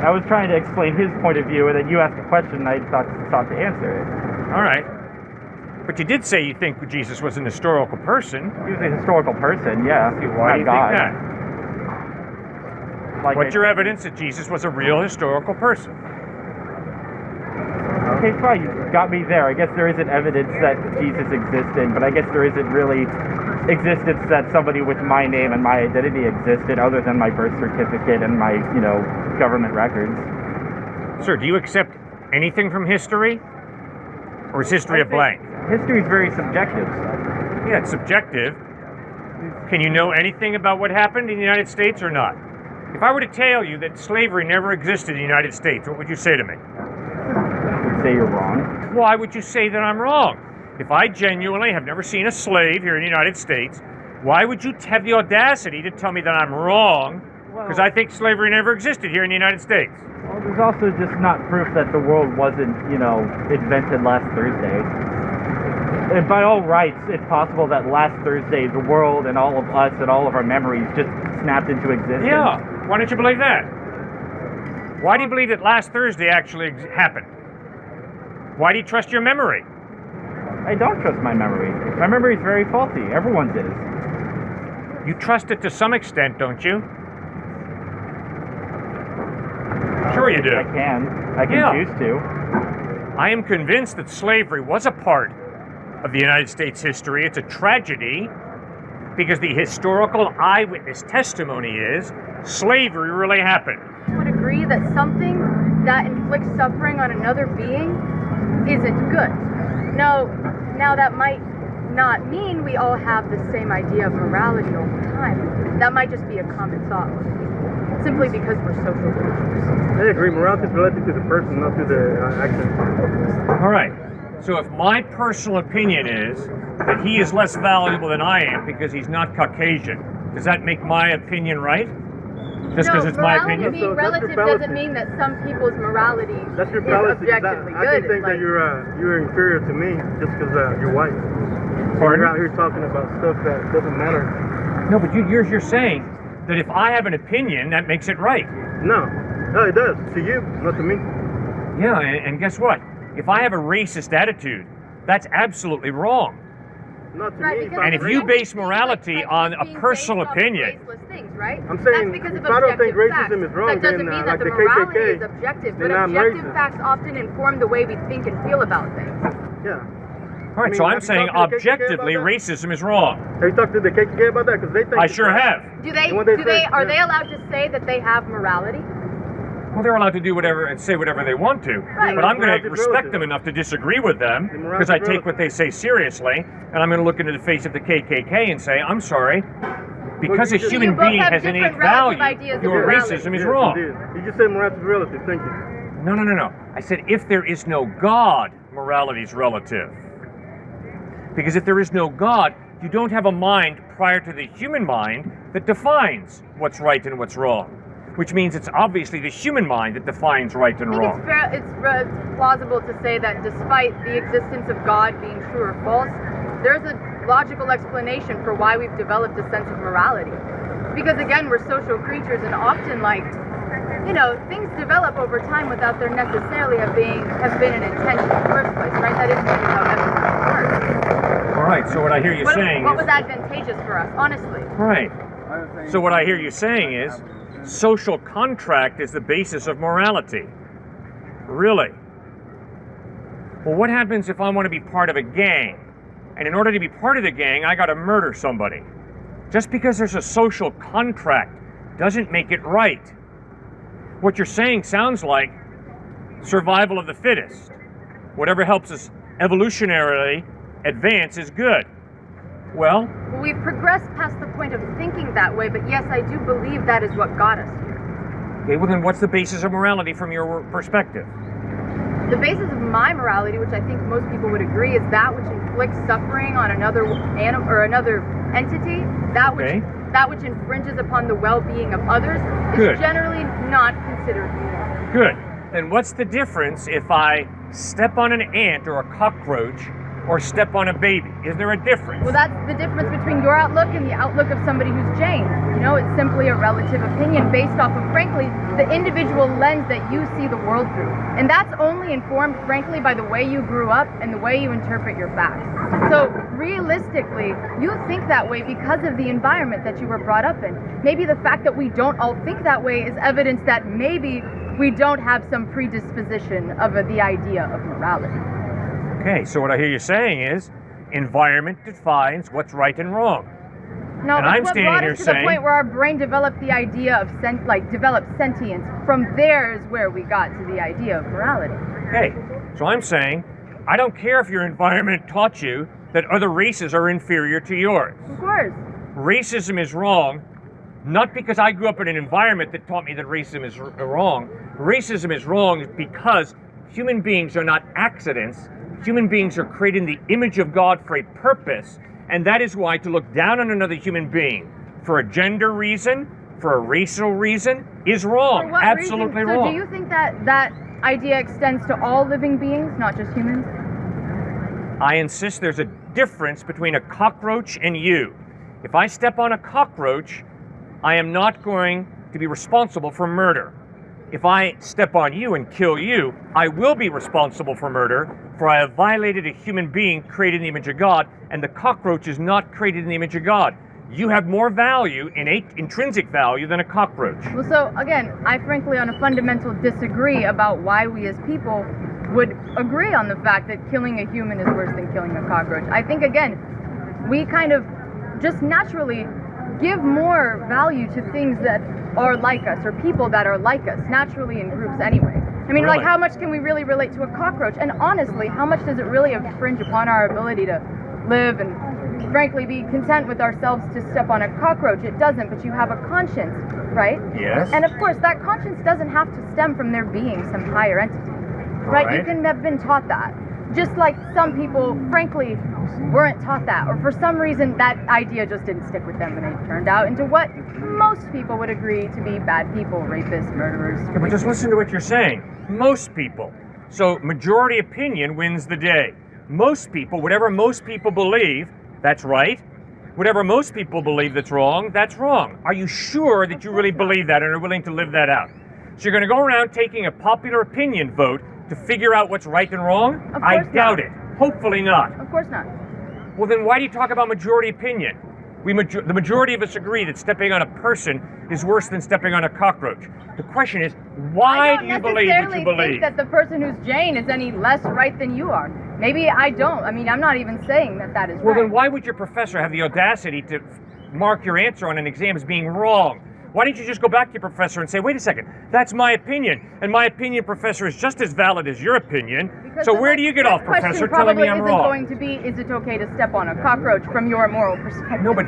S4: I was trying to explain his point of view, and then you asked a question, and I sought to answer it.
S2: All right. But you did say you think Jesus was an historical person.
S4: He was a historical person, yeah.
S2: Why do you
S4: God.
S2: think that?
S4: Like
S2: What's your evidence that Jesus was a real historical person?
S4: Okay, fine. You got me there. I guess there isn't evidence that Jesus existed, but I guess there isn't really existence that somebody with my name and my identity existed other than my birth certificate and my, government records.
S2: Sir, do you accept anything from history? Or is history a blank?
S4: History is very subjective.
S2: Yeah, it's subjective. Can you know anything about what happened in the United States or not? If I were to tell you that slavery never existed in the United States, what would you say to me?
S4: I would say you're wrong.
S2: Why would you say that I'm wrong? If I genuinely have never seen a slave here in the United States, why would you have the audacity to tell me that I'm wrong? Because I think slavery never existed here in the United States.
S4: Well, there's also just not proof that the world wasn't, invented last Thursday. And by all rights, it's possible that last Thursday, the world and all of us and all of our memories just snapped into existence.
S2: Yeah. Why don't you believe that? Why do you believe that last Thursday actually happened? Why do you trust your memory?
S4: I don't trust my memory. My memory is very faulty. Everyone's is.
S2: You trust it to some extent, don't you? Sure you do.
S4: I can. I can
S2: Yeah.
S4: choose to.
S2: I am convinced that slavery was a part of the United States history. It's a tragedy because the historical eyewitness testimony is slavery really happened.
S5: I would agree that something that inflicts suffering on another being isn't good. Now that might not mean we all have the same idea of morality all the time. That might just be a common thought with people, simply because we're social creatures.
S6: I agree. Morality is related to the person, not to the action.
S2: All right. So if my personal opinion is that he is less valuable than I am because he's not Caucasian, does that make my opinion right? Just because it's my
S5: morality
S2: opinion?
S5: being
S6: So that's your
S5: relative
S6: fallacy.
S5: doesn't mean that some people's morality
S6: That's your
S5: is
S6: fallacy.
S5: objectively
S6: I
S5: good.
S6: can think that you're inferior to me just because you're white.
S2: Pardon?
S6: You're out here talking about stuff that doesn't matter.
S2: No, but you're saying that if I have an opinion, that makes it right.
S6: No, it does to you, not to me.
S2: Yeah, and guess what? If I have a racist attitude, that's absolutely wrong.
S6: Not to
S5: Right,
S6: me.
S5: because
S2: And if
S5: it's
S2: you
S5: only
S2: base
S5: things like
S2: morality
S5: prejudice
S2: on a
S5: being
S2: personal
S5: based off
S2: opinion.
S5: baseless things, right?
S6: I'm saying,
S5: That's because of
S6: if I don't think
S5: objective
S6: racism
S5: facts.
S6: is wrong,
S5: that doesn't
S6: then,
S5: mean
S6: like
S5: that the
S6: the
S5: morality
S6: KKK,
S5: is objective,
S6: then
S5: but
S6: I'm
S5: objective
S6: racist.
S5: facts often inform the way we think and feel about things.
S6: Yeah.
S2: All right,
S6: I mean,
S2: so I'm
S6: have you
S2: saying
S6: talked to the KKK about
S2: objectively
S6: that?
S2: racism is wrong.
S6: Have you talked to the KKK about that? Because they think
S2: I
S6: it's
S2: sure
S6: right.
S2: have.
S6: And what they
S5: Are
S6: say,
S5: they allowed to say that they have morality?
S2: Well, they're allowed to do whatever and say whatever they want to,
S5: Right.
S2: but I'm going to
S6: Morality
S2: respect
S6: relative.
S2: them enough to disagree with them
S6: The
S2: because I
S6: morality
S2: take what they say seriously, and I'm going to look into the face of the KKK and say, I'm sorry, because a
S6: you just-
S2: human
S5: You both
S2: being
S5: have
S2: has innate
S5: different relative
S2: value,
S5: ideas of
S2: your
S5: morality.
S2: racism is
S6: Yes,
S2: wrong.
S6: you did. You just said morality is relative. Thank you.
S2: No. I said if there is no God, morality is relative. Because if there is no God, you don't have a mind prior to the human mind that defines what's right and what's wrong. Which means it's obviously the human mind that defines right and
S5: I think
S2: wrong.
S5: it's plausible to say that despite the existence of God being true or false, there's a logical explanation for why we've developed a sense of morality. Because again, we're social creatures, and often, like, you know, things develop over time without there necessarily have been an intention in the first place, right? That isn't really how evolution works.
S2: All right, so what I hear you saying
S5: what
S2: is...
S5: was advantageous for us, honestly?
S2: Right. So what I hear you saying is social contract is the basis of morality. Really? Well, what happens if I want to be part of a gang? And in order to be part of the gang, I got to murder somebody. Just because there's a social contract doesn't make it right. What you're saying sounds like survival of the fittest. Whatever helps us evolutionarily advance is good. Well,
S5: we've progressed past the point of thinking that way, but yes, I do believe that is what got us here.
S2: okay, well then what's the basis of morality from your perspective?
S5: The basis of my morality, which I think most people would agree, is that which inflicts suffering on another animal or another entity, that which infringes upon the well-being of others, is generally not considered moral.
S2: Good. Then what's the difference if I step on an ant or a cockroach or step on a baby? Is there a difference?
S5: Well, that's the difference between your outlook and the outlook of somebody who's Jane. You know, it's simply a relative opinion based off of, frankly, the individual lens that you see the world through. And that's only informed, frankly, by the way you grew up and the way you interpret your facts. So, realistically, you think that way because of the environment that you were brought up in. Maybe the fact that we don't all think that way is evidence that maybe we don't have some predisposition of the idea of morality.
S2: Okay, so what I hear you saying is environment defines what's right and wrong.
S5: No,
S2: and
S5: that's
S2: I'm
S5: what
S2: standing
S5: brought
S2: here
S5: us to the
S2: saying,
S5: point where our brain developed the idea of developed sentience. From there is where we got to the idea of morality.
S2: okay, so I'm saying I don't care if your environment taught you that other races are inferior to yours.
S5: Of course.
S2: Racism is wrong, not because I grew up in an environment that taught me that racism is wrong. Racism is wrong because human beings are not accidents. Human beings are created in the image of God for a purpose, and that is why to look down on another human being for a gender reason, for a racial reason, is wrong.
S5: For what
S2: Absolutely
S5: reason?
S2: wrong.
S5: So do you think that that idea extends to all living beings, not just humans?
S2: I insist there's a difference between a cockroach and you. If I step on a cockroach, I am not going to be responsible for murder. If I step on you and kill you, I will be responsible for murder, for I have violated a human being created in the image of God, and the cockroach is not created in the image of God. You have more value, innate intrinsic value, than a cockroach.
S5: Well, so again, I frankly on a fundamental disagree about why we as people would agree on the fact that killing a human is worse than killing a cockroach. I think, again, we kind of just naturally give more value to things that are like us, or people that are like us, naturally in groups anyway. I mean,
S2: Really?
S5: like, how much can we really relate to a cockroach? And honestly, how much does it really infringe upon our ability to live and, frankly, be content with ourselves to step on a cockroach? It doesn't, but you have a conscience, right?
S2: Yes.
S5: And of course, that conscience doesn't have to stem from there being some higher entity, right? You can have been taught that. Just like some people, frankly, weren't taught that, or for some reason that idea just didn't stick with them and they turned out into what most people would agree to be bad people, rapists, murderers.
S2: Yeah, but just listen to what you're saying. Most people. So majority opinion wins the day. Most people, whatever most people believe, that's right. Whatever most people believe that's wrong, that's wrong. Are you sure that you really believe that and are willing to live that out? So you're going to go around taking a popular opinion vote to figure out what's right and wrong? I doubt it. Hopefully not.
S5: Of course not.
S2: Well, then why do you talk about majority opinion? The majority of us agree that stepping on a person is worse than stepping on a cockroach. The question is, why do you believe what you
S5: I don't necessarily
S2: believe?
S5: think that the person who's Jane is any less right than you are. Maybe I don't. I mean, I'm not even saying that that is
S2: Well,
S5: right.
S2: then why would your professor have the audacity to mark your answer on an exam as being wrong? Why don't you just go back to your professor and say, wait a second, that's my opinion, and my opinion, professor, is just as valid as your opinion,
S5: Because
S2: so where do you get off, professor, telling me I'm
S5: isn't
S2: wrong?
S5: going to be, is it okay to step on a cockroach from your moral perspective?
S2: No, but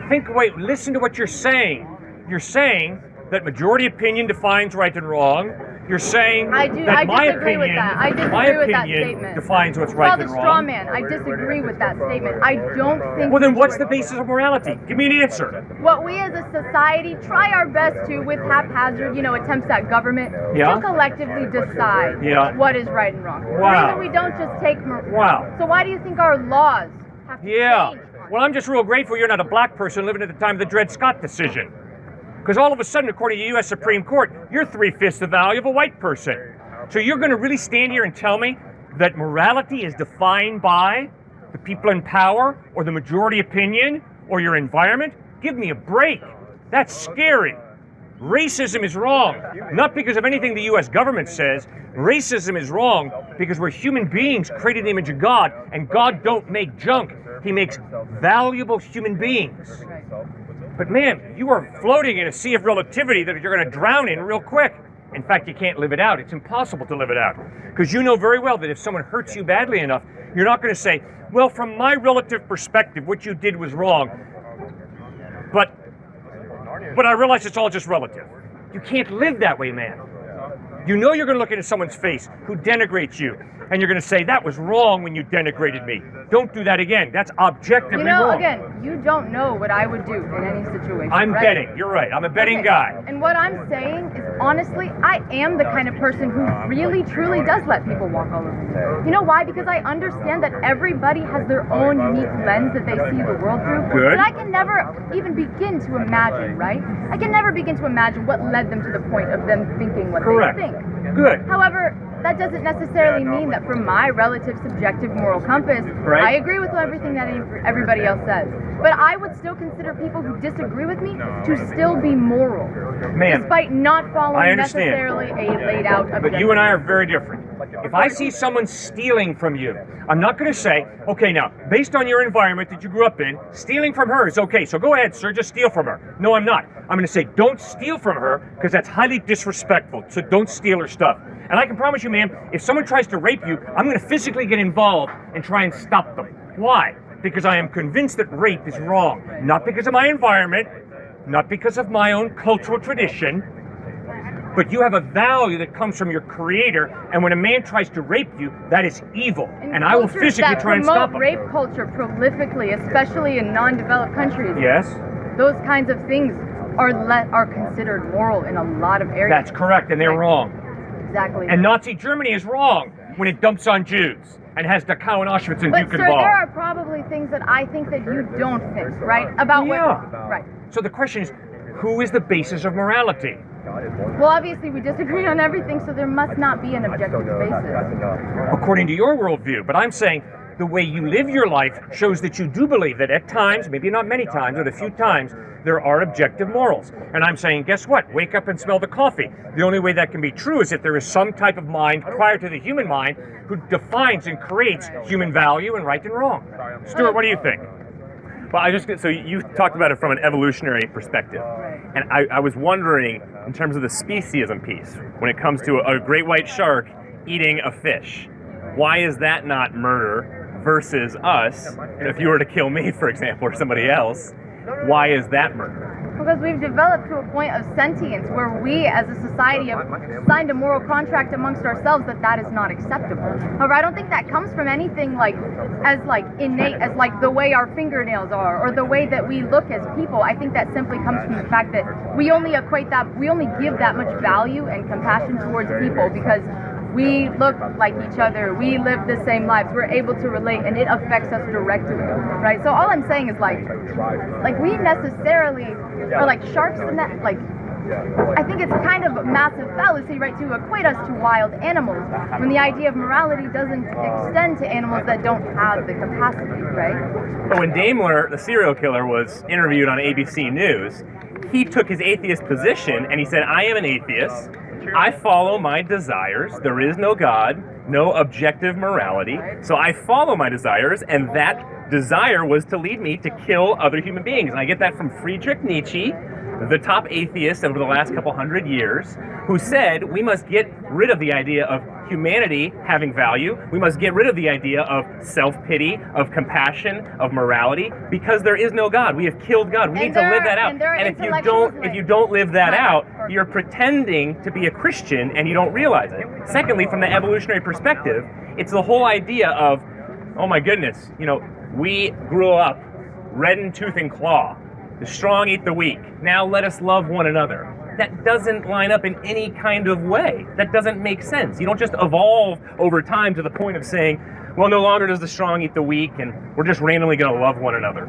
S2: listen to what you're saying. You're saying that majority opinion defines right and wrong. You're saying
S5: I
S2: that my
S5: disagree with
S2: opinion,
S5: that. I disagree
S2: my
S5: with that
S2: opinion
S5: statement.
S2: defines what's
S5: It's
S2: right
S5: called
S2: and
S5: a
S2: wrong.
S5: straw man. I disagree with that statement. I don't think.
S2: Well, then what's the basis of morality? Give me an answer.
S5: What we as a society try our best to, with haphazard, attempts at government,
S2: Yeah.
S5: to collectively decide
S2: Yeah.
S5: what is right and wrong. The
S2: Wow.
S5: reason we don't just take.
S2: Wow.
S5: So why do you think our laws have to
S2: Yeah.
S5: change?
S2: Well, I'm just real grateful you're not a black person living at the time of the Dred Scott decision. Because all of a sudden, according to the U.S. Supreme Court, you're 3/5 the value of a white person. So you're going to really stand here and tell me that morality is defined by the people in power or the majority opinion or your environment? Give me a break. That's scary. Racism is wrong, not because of anything the U.S. government says. Racism is wrong because we're human beings created in the image of God, and God don't make junk. He makes valuable human beings. But man, you are floating in a sea of relativity that you're going to drown in real quick. In fact, you can't live it out. It's impossible to live it out. Because you know very well that if someone hurts you badly enough, you're not going to say, well, from my relative perspective, what you did was wrong. But I realize it's all just relative. You can't live that way, man. You know you're going to look into someone's face who denigrates you, and you're going to say, that was wrong when you denigrated me. Don't do that again. That's objectively wrong.
S5: Again, you don't know what I would do in any situation.
S2: I'm
S5: right?
S2: betting. You're right. I'm a betting guy.
S5: And what I'm saying is, honestly, I am the kind of person who really, truly does let people walk all over me. You know why? Because I understand that everybody has their own unique lens that they see the world through.
S2: Good.
S5: That I can never even begin to imagine, right? I can never begin to imagine what led them to the point of them thinking what
S2: Correct.
S5: they think.
S2: Good.
S5: However, that doesn't necessarily mean that from my relative subjective moral compass,
S2: Right.
S5: I agree with everything that everybody else says. But I would still consider people who disagree with me to still be moral,
S2: Ma'am,
S5: despite not
S2: I
S5: following
S2: understand.
S5: necessarily a laid out objective.
S2: But you and I are very different. If I see someone stealing from you, I'm not going to say, okay, now, based on your environment that you grew up in, stealing from her is okay, so go ahead, sir, just steal from her. No, I'm not. I'm going to say, don't steal from her, because that's highly disrespectful, so don't steal her stuff. And I can promise you, ma'am, if someone tries to rape you, I'm going to physically get involved and try and stop them. Why? Because I am convinced that rape is wrong. Not because of my environment, not because of my own cultural tradition, but you have a value that comes from your creator, and when a man tries to rape you, that is evil. And I will physically try and stop him.
S5: rape culture prolifically, especially in non-developed countries.
S2: Yes?
S5: Those kinds of things are considered moral in a lot of areas.
S2: That's correct, and they're wrong.
S5: Exactly.
S2: And Nazi Germany is wrong when it dumps on Jews and has Dachau and Auschwitz and
S5: But
S2: Buchenwald.
S5: sir, there are probably things that I think that you don't think, right? About
S2: Yeah.
S5: what? Right.
S2: So the question is, who is the basis of morality?
S5: Well, obviously we disagree on everything, so there must not be an objective basis.
S2: According to your worldview. But I'm saying the way you live your life shows that you do believe that at times, maybe not many times, but a few times, there are objective morals. And I'm saying, guess what? Wake up and smell the coffee. The only way that can be true is if there is some type of mind prior to the human mind who defines and creates human value and right and wrong. Stuart, what do you think?
S7: Well, so you talked about it from an evolutionary perspective, and I was wondering, in terms of the speciesism piece, when it comes to a great white shark eating a fish, why is that not murder versus us? If you were to kill me, for example, or somebody else, why is that murder?
S5: Because we've developed to a point of sentience where we as a society have signed a moral contract amongst ourselves that is not acceptable. However, I don't think that comes from anything as innate as the way our fingernails are or the way that we look as people. I think that simply comes from the fact that we only give that much value and compassion towards people because we look like each other, we live the same lives, we're able to relate, and it affects us directly, right? So all I'm saying is we necessarily are like sharks in that, I think it's kind of a massive fallacy, right, to equate us to wild animals when the idea of morality doesn't extend to animals that don't have the capacity, right?
S7: But when Daimler, the serial killer, was interviewed on ABC News, he took his atheist position and he said, I am an atheist. I follow my desires. There is no God, no objective morality. So I follow my desires, and that desire was to lead me to kill other human beings. And I get that from Friedrich Nietzsche, the top atheist over the last couple hundred years, who said we must get rid of the idea of humanity having value. We must get rid of the idea of self-pity, of compassion, of morality, because there is no God. We have killed God. We need to live that out. And if you don't live that out, you're pretending to be a Christian and you don't realize it. Secondly, from the evolutionary perspective, it's the whole idea of, oh my goodness, we grew up red in tooth and claw. The strong eat the weak. Now let us love one another. That doesn't line up in any kind of way. That doesn't make sense. You don't just evolve over time to the point of saying, well, no longer does the strong eat the weak, and we're just randomly going to love one another.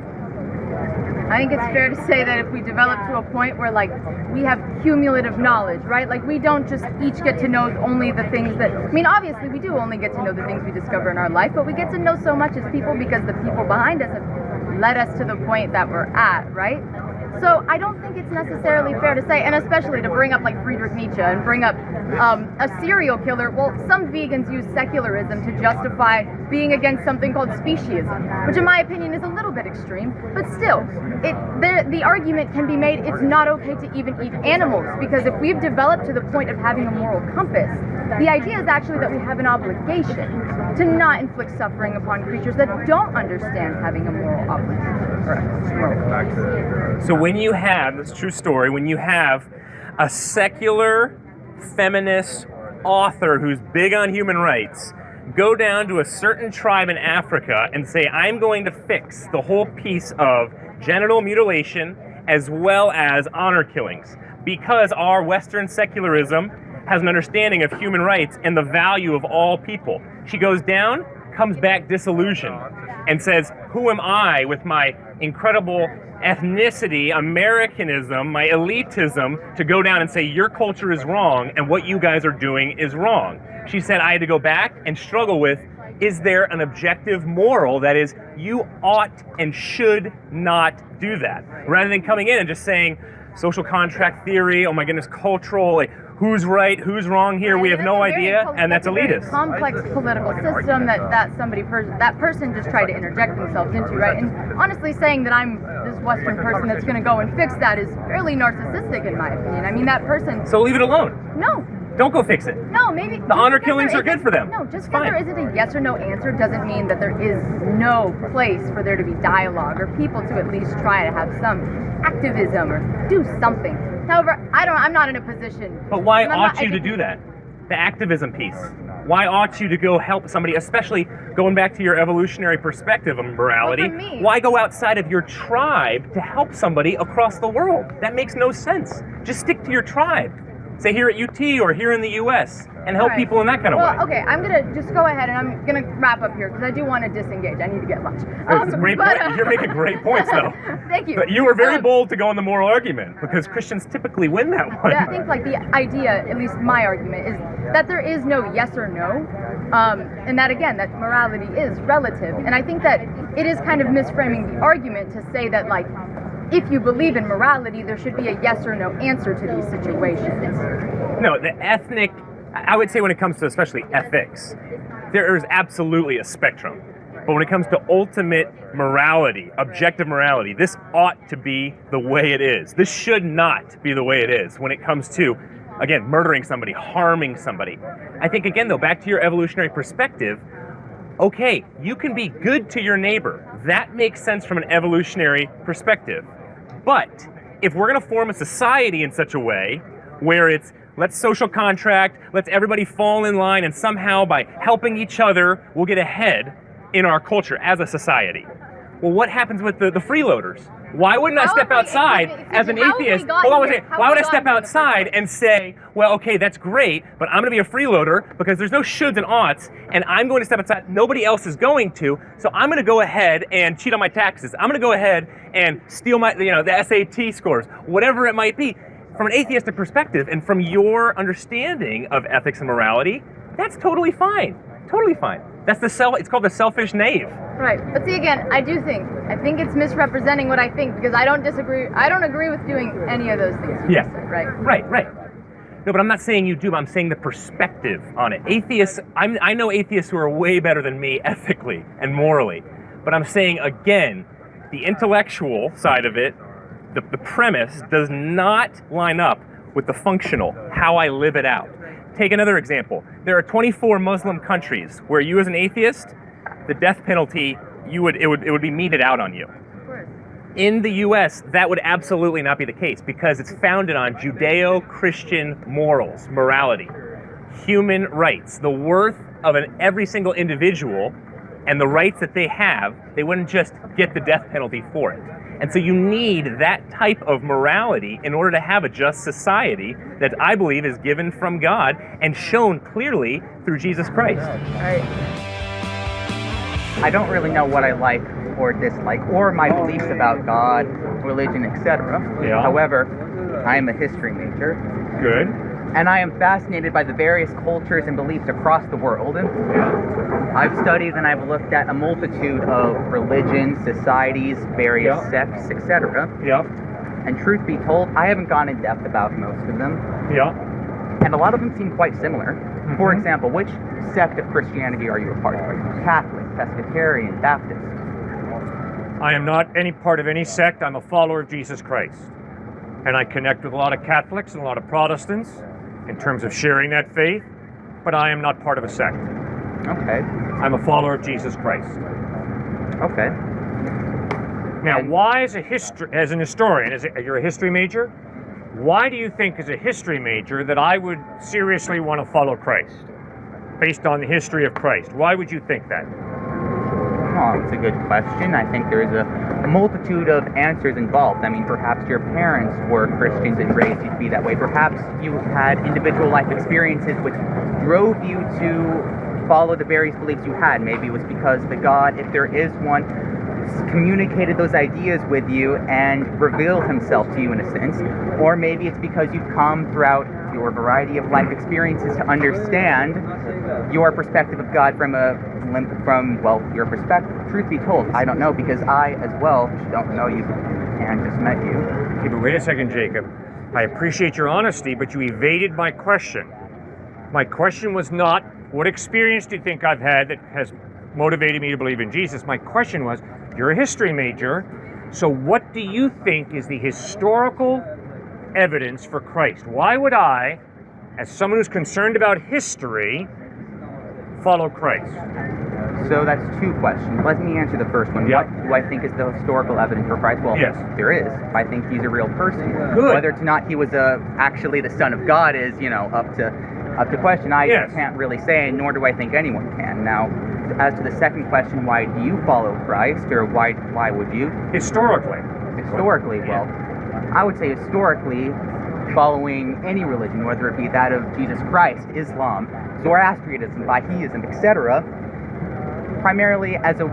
S5: I think it's fair to say that if we develop to a point where, like, we have cumulative knowledge, right? Like, we don't just each get to know only the things that, I mean, obviously we do only get to know the things we discover in our life, but we get to know so much as people because the people behind us have led us to the point that we're at, right? So I don't think it's necessarily fair to say, and especially to bring up like Friedrich Nietzsche and bring up a serial killer. Well, some vegans use secularism to justify being against something called speciesism, which in my opinion is a little bit extreme, but still, the argument can be made it's not okay to even eat animals, because if we've developed to the point of having a moral compass, the idea is actually that we have an obligation to not inflict suffering upon creatures that don't understand having a moral obligation.
S7: So when you have, this true story, when you have a secular feminist author who's big on human rights go down to a certain tribe in Africa and say, I'm going to fix the whole piece of genital mutilation as well as honor killings, because our Western secularism has an understanding of human rights and the value of all people. She goes down, comes back disillusioned, and says, who am I with my incredible ethnicity, Americanism, my elitism, to go down and say your culture is wrong and what you guys are doing is wrong? She said, I had to go back and struggle with, is there an objective moral that is, you ought and should not do that? Rather than coming in and just saying, social contract theory, oh my goodness, cultural, like, who's right, who's wrong here, we have no idea, and that's elitist.
S5: It's a complex political system that person just tried to interject themselves into, right? And honestly, saying that I'm this Western person that's going to go and fix that is fairly narcissistic in my opinion. I mean, that person...
S7: So leave it alone.
S5: No.
S7: Don't go fix it.
S5: No, maybe...
S7: The honor killings are good for them.
S5: No, just because there isn't a yes or no answer doesn't mean that there is no place for there to be dialogue or people to at least try to have some activism or do something. However, I'm not in a position...
S7: But why ought you to do that? The activism piece. Why ought you to go help somebody, especially going back to your evolutionary perspective of morality? Why go outside of your tribe to help somebody across the world? That makes no sense. Just stick to your tribe. Say here at UT or here in the US and help people in that kind of way.
S5: Well, okay, I'm going to just go ahead and I'm going to wrap up here because I do want to disengage. I need to get lunch.
S7: You're making great points, though.
S5: Thank you.
S7: But you were very bold to go on the moral argument because Christians typically win that one.
S5: Yeah, I think like the idea, at least my argument, is that there is no yes or no. And that, again, that morality is relative. And I think that it is kind of misframing the argument to say that, like, if you believe in morality, there should be a yes or no answer to these situations.
S7: No, the ethnic, I would say when it comes to especially ethics, there is absolutely a spectrum. But when it comes to ultimate morality, objective morality, this ought to be the way it is. This should not be the way it is when it comes to, again, murdering somebody, harming somebody. I think, again, though, back to your evolutionary perspective, okay, you can be good to your neighbor. That makes sense from an evolutionary perspective. But if we're going to form a society in such a way where it's let's social contract, let's everybody fall in line, and somehow by helping each other, we'll get ahead in our culture as a society. Well, what happens with the freeloaders? Why wouldn't I step outside as an atheist? Why would I step outside and say, well, okay, that's great, but I'm going to be a freeloader because there's no shoulds and oughts, and I'm going to step outside. Nobody else is going to, so I'm going to go ahead and cheat on my taxes. I'm going to go ahead and steal my, the SAT scores, whatever it might be. From an atheistic perspective and from your understanding of ethics and morality, that's totally fine. Totally fine. That's it's called the selfish knave.
S5: Right. But see, again, I think it's misrepresenting what I think because I don't agree with doing any of those things.
S7: Yes.
S5: Right.
S7: Right. No, but I'm not saying you do, but I'm saying the perspective on it. Atheists, I know atheists who are way better than me ethically and morally, but I'm saying, again, the intellectual side of it, the premise does not line up with the functional, how I live it out. take another example. There are 24 Muslim countries where you as an atheist, the death penalty, it would be meted out on you. In the US, that would absolutely not be the case because it's founded on Judeo-Christian morals, morality, human rights, the worth of every single individual and the rights that they have. They wouldn't just get the death penalty for it. And so you need that type of morality in order to have a just society that I believe is given from God and shown clearly through Jesus Christ.
S3: I don't really know what I like or dislike, or my beliefs about God, religion, etc.
S2: Yeah.
S3: However, I am a history major,
S2: Good.
S3: and I am fascinated by the various cultures and beliefs across the world. I've studied and I've looked at a multitude of religions, societies, various sects, etc.
S2: Yeah.
S3: And truth be told, I haven't gone in depth about most of them,
S2: Yeah.
S3: and a lot of them seem quite similar. For example, which sect of Christianity are you a part of? Are you Catholic, Presbyterian, Baptist?
S2: I am not any part of any sect. I'm a follower of Jesus Christ. And I connect with a lot of Catholics and a lot of Protestants in terms of sharing that faith, but I am not part of a sect.
S3: Okay.
S2: I'm a follower of Jesus Christ.
S3: Okay.
S2: Now, why as an historian, you're a history major, why do you think as a history major that I would seriously want to follow Christ based on the history of Christ? Why would you think that?
S3: Oh, it's a good question. I think there's a multitude of answers involved. I mean, perhaps your parents were Christians and raised you to be that way. Perhaps you had individual life experiences which drove you to follow the various beliefs you had. Maybe it was because the God, if there is one, communicated those ideas with you and revealed himself to you in a sense. Or maybe it's because you've come throughout your variety of life experiences to understand your perspective of God from your perspective. Truth be told, I don't know, because I as well don't know you and just met you.
S2: Okay, but wait a second, Jacob. I appreciate your honesty, but you evaded my question. My question was not, what experience do you think I've had that has motivated me to believe in Jesus? My question was, you're a history major, so what do you think is the historical evidence for Christ? Why would I, as someone who's concerned about history, follow Christ?
S3: So that's two questions. Let me answer the first one.
S2: Yep.
S3: What do I think is the historical evidence for Christ? Well,
S2: Yes.
S3: there is. I think he's a real person.
S2: Good.
S3: Whether or not he was actually the Son of God is, up to question. I
S2: Yes.
S3: can't really say, nor do I think anyone can. Now, as to the second question, why do you follow Christ, or why would you?
S2: Historically.
S3: Historically, well, I would say historically, following any religion, whether it be that of Jesus Christ, Islam, Zoroastrianism, Bahaism, etc., primarily as a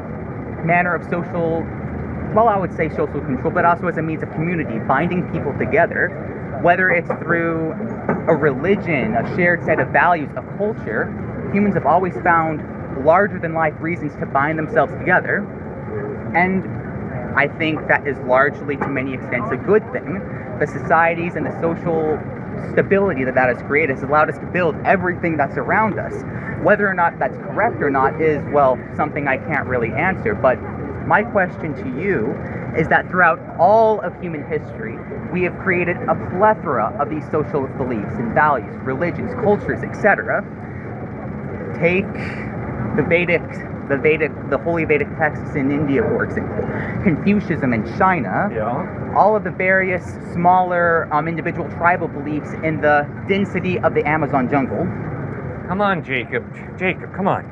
S3: manner of social, well, I would say social control, but also as a means of community, binding people together, whether it's through a religion, a shared set of values, a culture. Humans have always found larger-than-life reasons to bind themselves together, and I think that is largely, to many extents, a good thing. The societies and the social stability that has created has allowed us to build everything that's around us. Whether or not that's correct or not is, well, something I can't really answer. But my question to you is that throughout all of human history, we have created a plethora of these social beliefs and values, religions, cultures, etc. Take the holy Vedic texts in India, for example, Confucianism in China, all of the various smaller individual tribal beliefs in the density of the Amazon jungle.
S2: Come on, Jacob. Jacob, come on.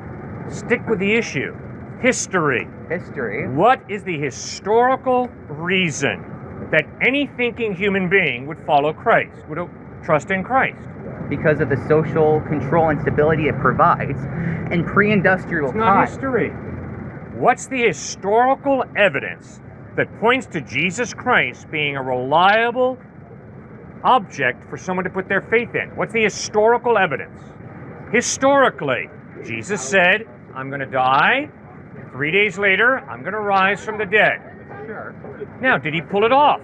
S2: Stick with the issue. History.
S3: History.
S2: What is the historical reason that any thinking human being would follow Christ, would trust in Christ?
S3: Because of the social control and stability it provides in pre-industrial
S2: It's not
S3: times.
S2: history. What's the historical evidence that points to Jesus Christ being a reliable object for someone to put their faith in? What's the historical evidence? Historically, Jesus said, I'm going to die. 3 days later, I'm going to rise from the dead.
S3: Sure.
S2: Now, did he pull it off?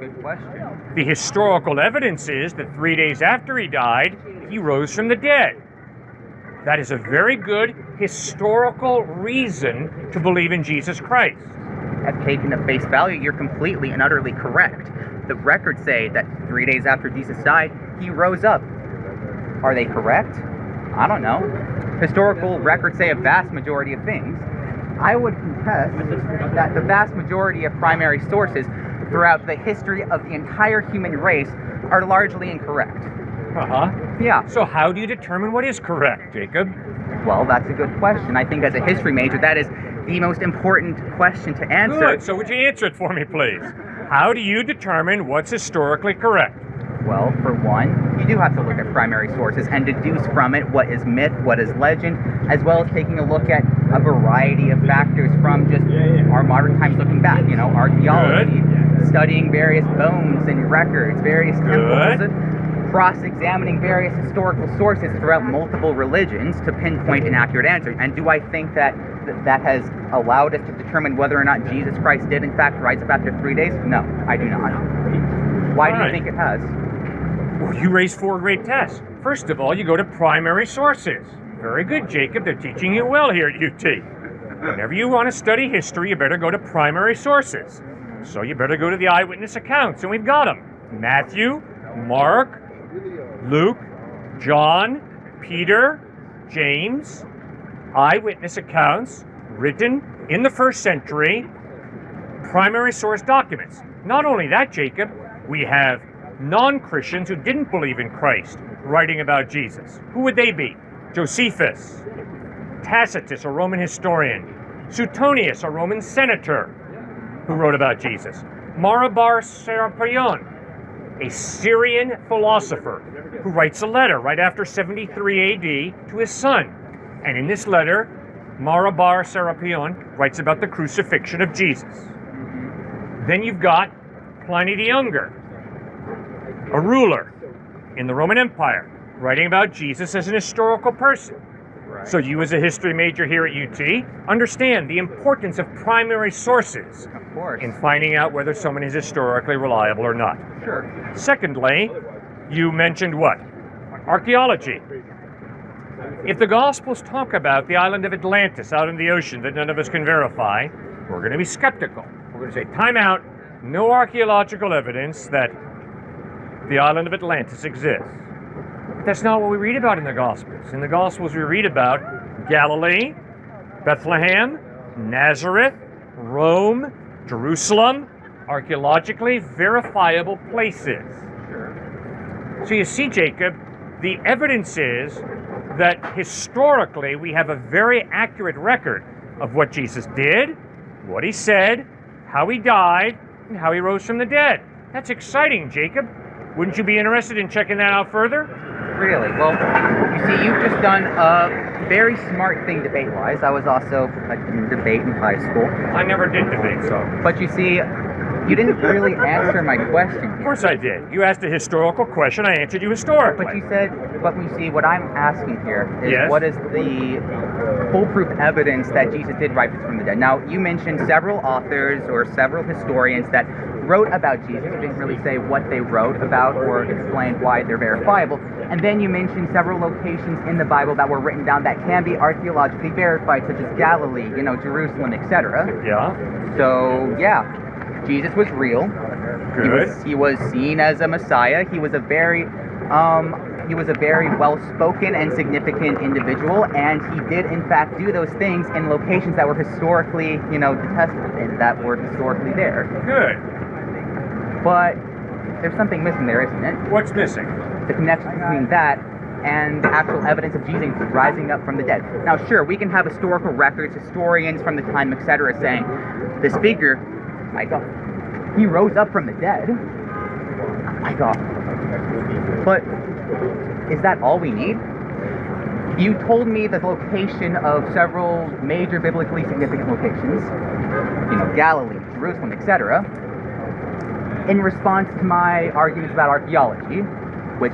S3: Good question.
S2: The historical evidence is that 3 days after he died, he rose from the dead. That is a very good historical reason to believe in Jesus Christ.
S3: At taken at face value, you're completely and utterly correct. The records say that 3 days after Jesus died, he rose up. Are they correct? I don't know. Historical records say a vast majority of things. I would contest that the vast majority of primary sources throughout the history of the entire human race are largely incorrect.
S2: Uh-huh.
S3: Yeah.
S2: So how do you determine what is correct, Jacob?
S3: Well, that's a good question. I think as a history major, that is the most important question to answer.
S2: Good. So would you answer it for me, please? How do you determine what's historically correct?
S3: Well, for one, you do have to look at primary sources and deduce from it what is myth, what is legend, as well as taking a look at a variety of factors from just our modern times looking back. You know, archaeology, studying various bones and records, various temples, cross-examining various historical sources throughout multiple religions to pinpoint an accurate answer. And do I think that that has allowed us to determine whether or not Jesus Christ did in fact rise up after 3 days? No, I do not. Why do you think it has?
S2: Well, you raised 4 great tests. First of all, you go to primary sources. Very good, Jacob. They're teaching you well here at UT. Whenever you want to study history, you better go to primary sources. So you better go to the eyewitness accounts, and we've got them. Matthew, Mark, Luke, John, Peter, James, eyewitness accounts written in the 1st century, primary source documents. Not only that, Jacob, we have non-Christians who didn't believe in Christ writing about Jesus. Who would they be? Josephus, Tacitus, a Roman historian, Suetonius, a Roman senator who wrote about Jesus, Marabar Serapion, a Syrian philosopher who writes a letter right after 73 AD to his son. And in this letter, Marabar Serapion writes about the crucifixion of Jesus. Then you've got Pliny the Younger, a ruler in the Roman Empire, writing about Jesus as an historical person. Right. So you as a history major here at UT understand the importance of primary sources in finding out whether someone is historically reliable or not.
S3: Sure.
S2: Secondly, you mentioned what? Archaeology. If the Gospels talk about the island of Atlantis out in the ocean that none of us can verify, we're going to be skeptical. We're going to say, time out, no archaeological evidence that the island of Atlantis exists. But that's not what we read about in the Gospels. In the Gospels we read about Galilee, Bethlehem, Nazareth, Rome, Jerusalem, archaeologically verifiable places. So you see, Jacob, the evidence is that historically we have a very accurate record of what Jesus did, what he said, how he died, and how he rose from the dead. That's exciting, Jacob. Wouldn't you be interested in checking that out further?
S3: Really? Well, you see, you've just done a very smart thing debate-wise. I was also in debate in high school.
S2: I never did debate, so.
S3: But you see, you didn't really answer my question.
S2: Of course I did. You asked a historical question, I answered you historically.
S3: But you said, what I'm asking here is what is the foolproof evidence that Jesus did rise from the dead? Now, you mentioned several authors or several historians that wrote about Jesus. You didn't really say what they wrote about or explain why they're verifiable. And then you mentioned several locations in the Bible that were written down that can be archaeologically verified, such as Galilee, Jerusalem, etc.
S2: Yeah.
S3: So, yeah, Jesus was real.
S2: Good.
S3: He was seen as a Messiah. He was a very well-spoken and significant individual, and he did in fact do those things in locations that were historically, detested and that were historically there.
S2: Good.
S3: But there's something missing there, isn't it?
S2: What's missing?
S3: The connection between that and actual evidence of Jesus rising up from the dead. Now, sure, we can have historical records, historians from the time, etc., saying this figure, my God, he rose up from the dead. My God. But is that all we need? You told me the location of several major biblically significant locations, Galilee, Jerusalem, etc., in response to my arguments about archaeology, which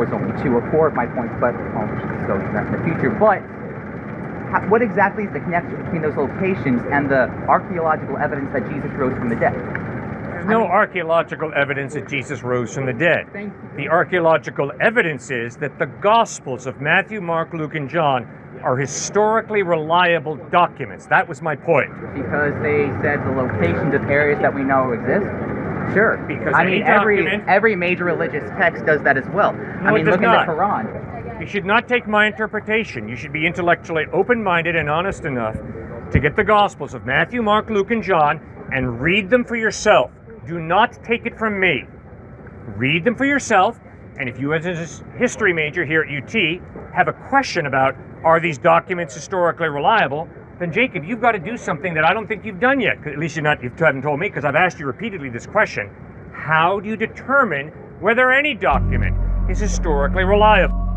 S3: was only 2 or 4 of my points, but I'll go to that in the future. But what exactly is the connection between those locations and the archaeological evidence that Jesus rose from the dead?
S2: There's no archaeological evidence that Jesus rose from the dead. The archaeological evidence is that the Gospels of Matthew, Mark, Luke, and John are historically reliable documents. That was my point.
S3: Because they said the locations of areas that we know exist? Sure.
S2: Because
S3: every major religious text does that as well.
S2: No,
S3: look in the Quran.
S2: You should not take my interpretation. You should be intellectually open-minded and honest enough to get the Gospels of Matthew, Mark, Luke, and John and read them for yourself. Do not take it from me. Read them for yourself, and if you as a history major here at UT have a question about are these documents historically reliable, then Jacob, you've got to do something that I don't think you've done yet. At least you haven't told me, because I've asked you repeatedly this question. How do you determine whether any document is historically reliable?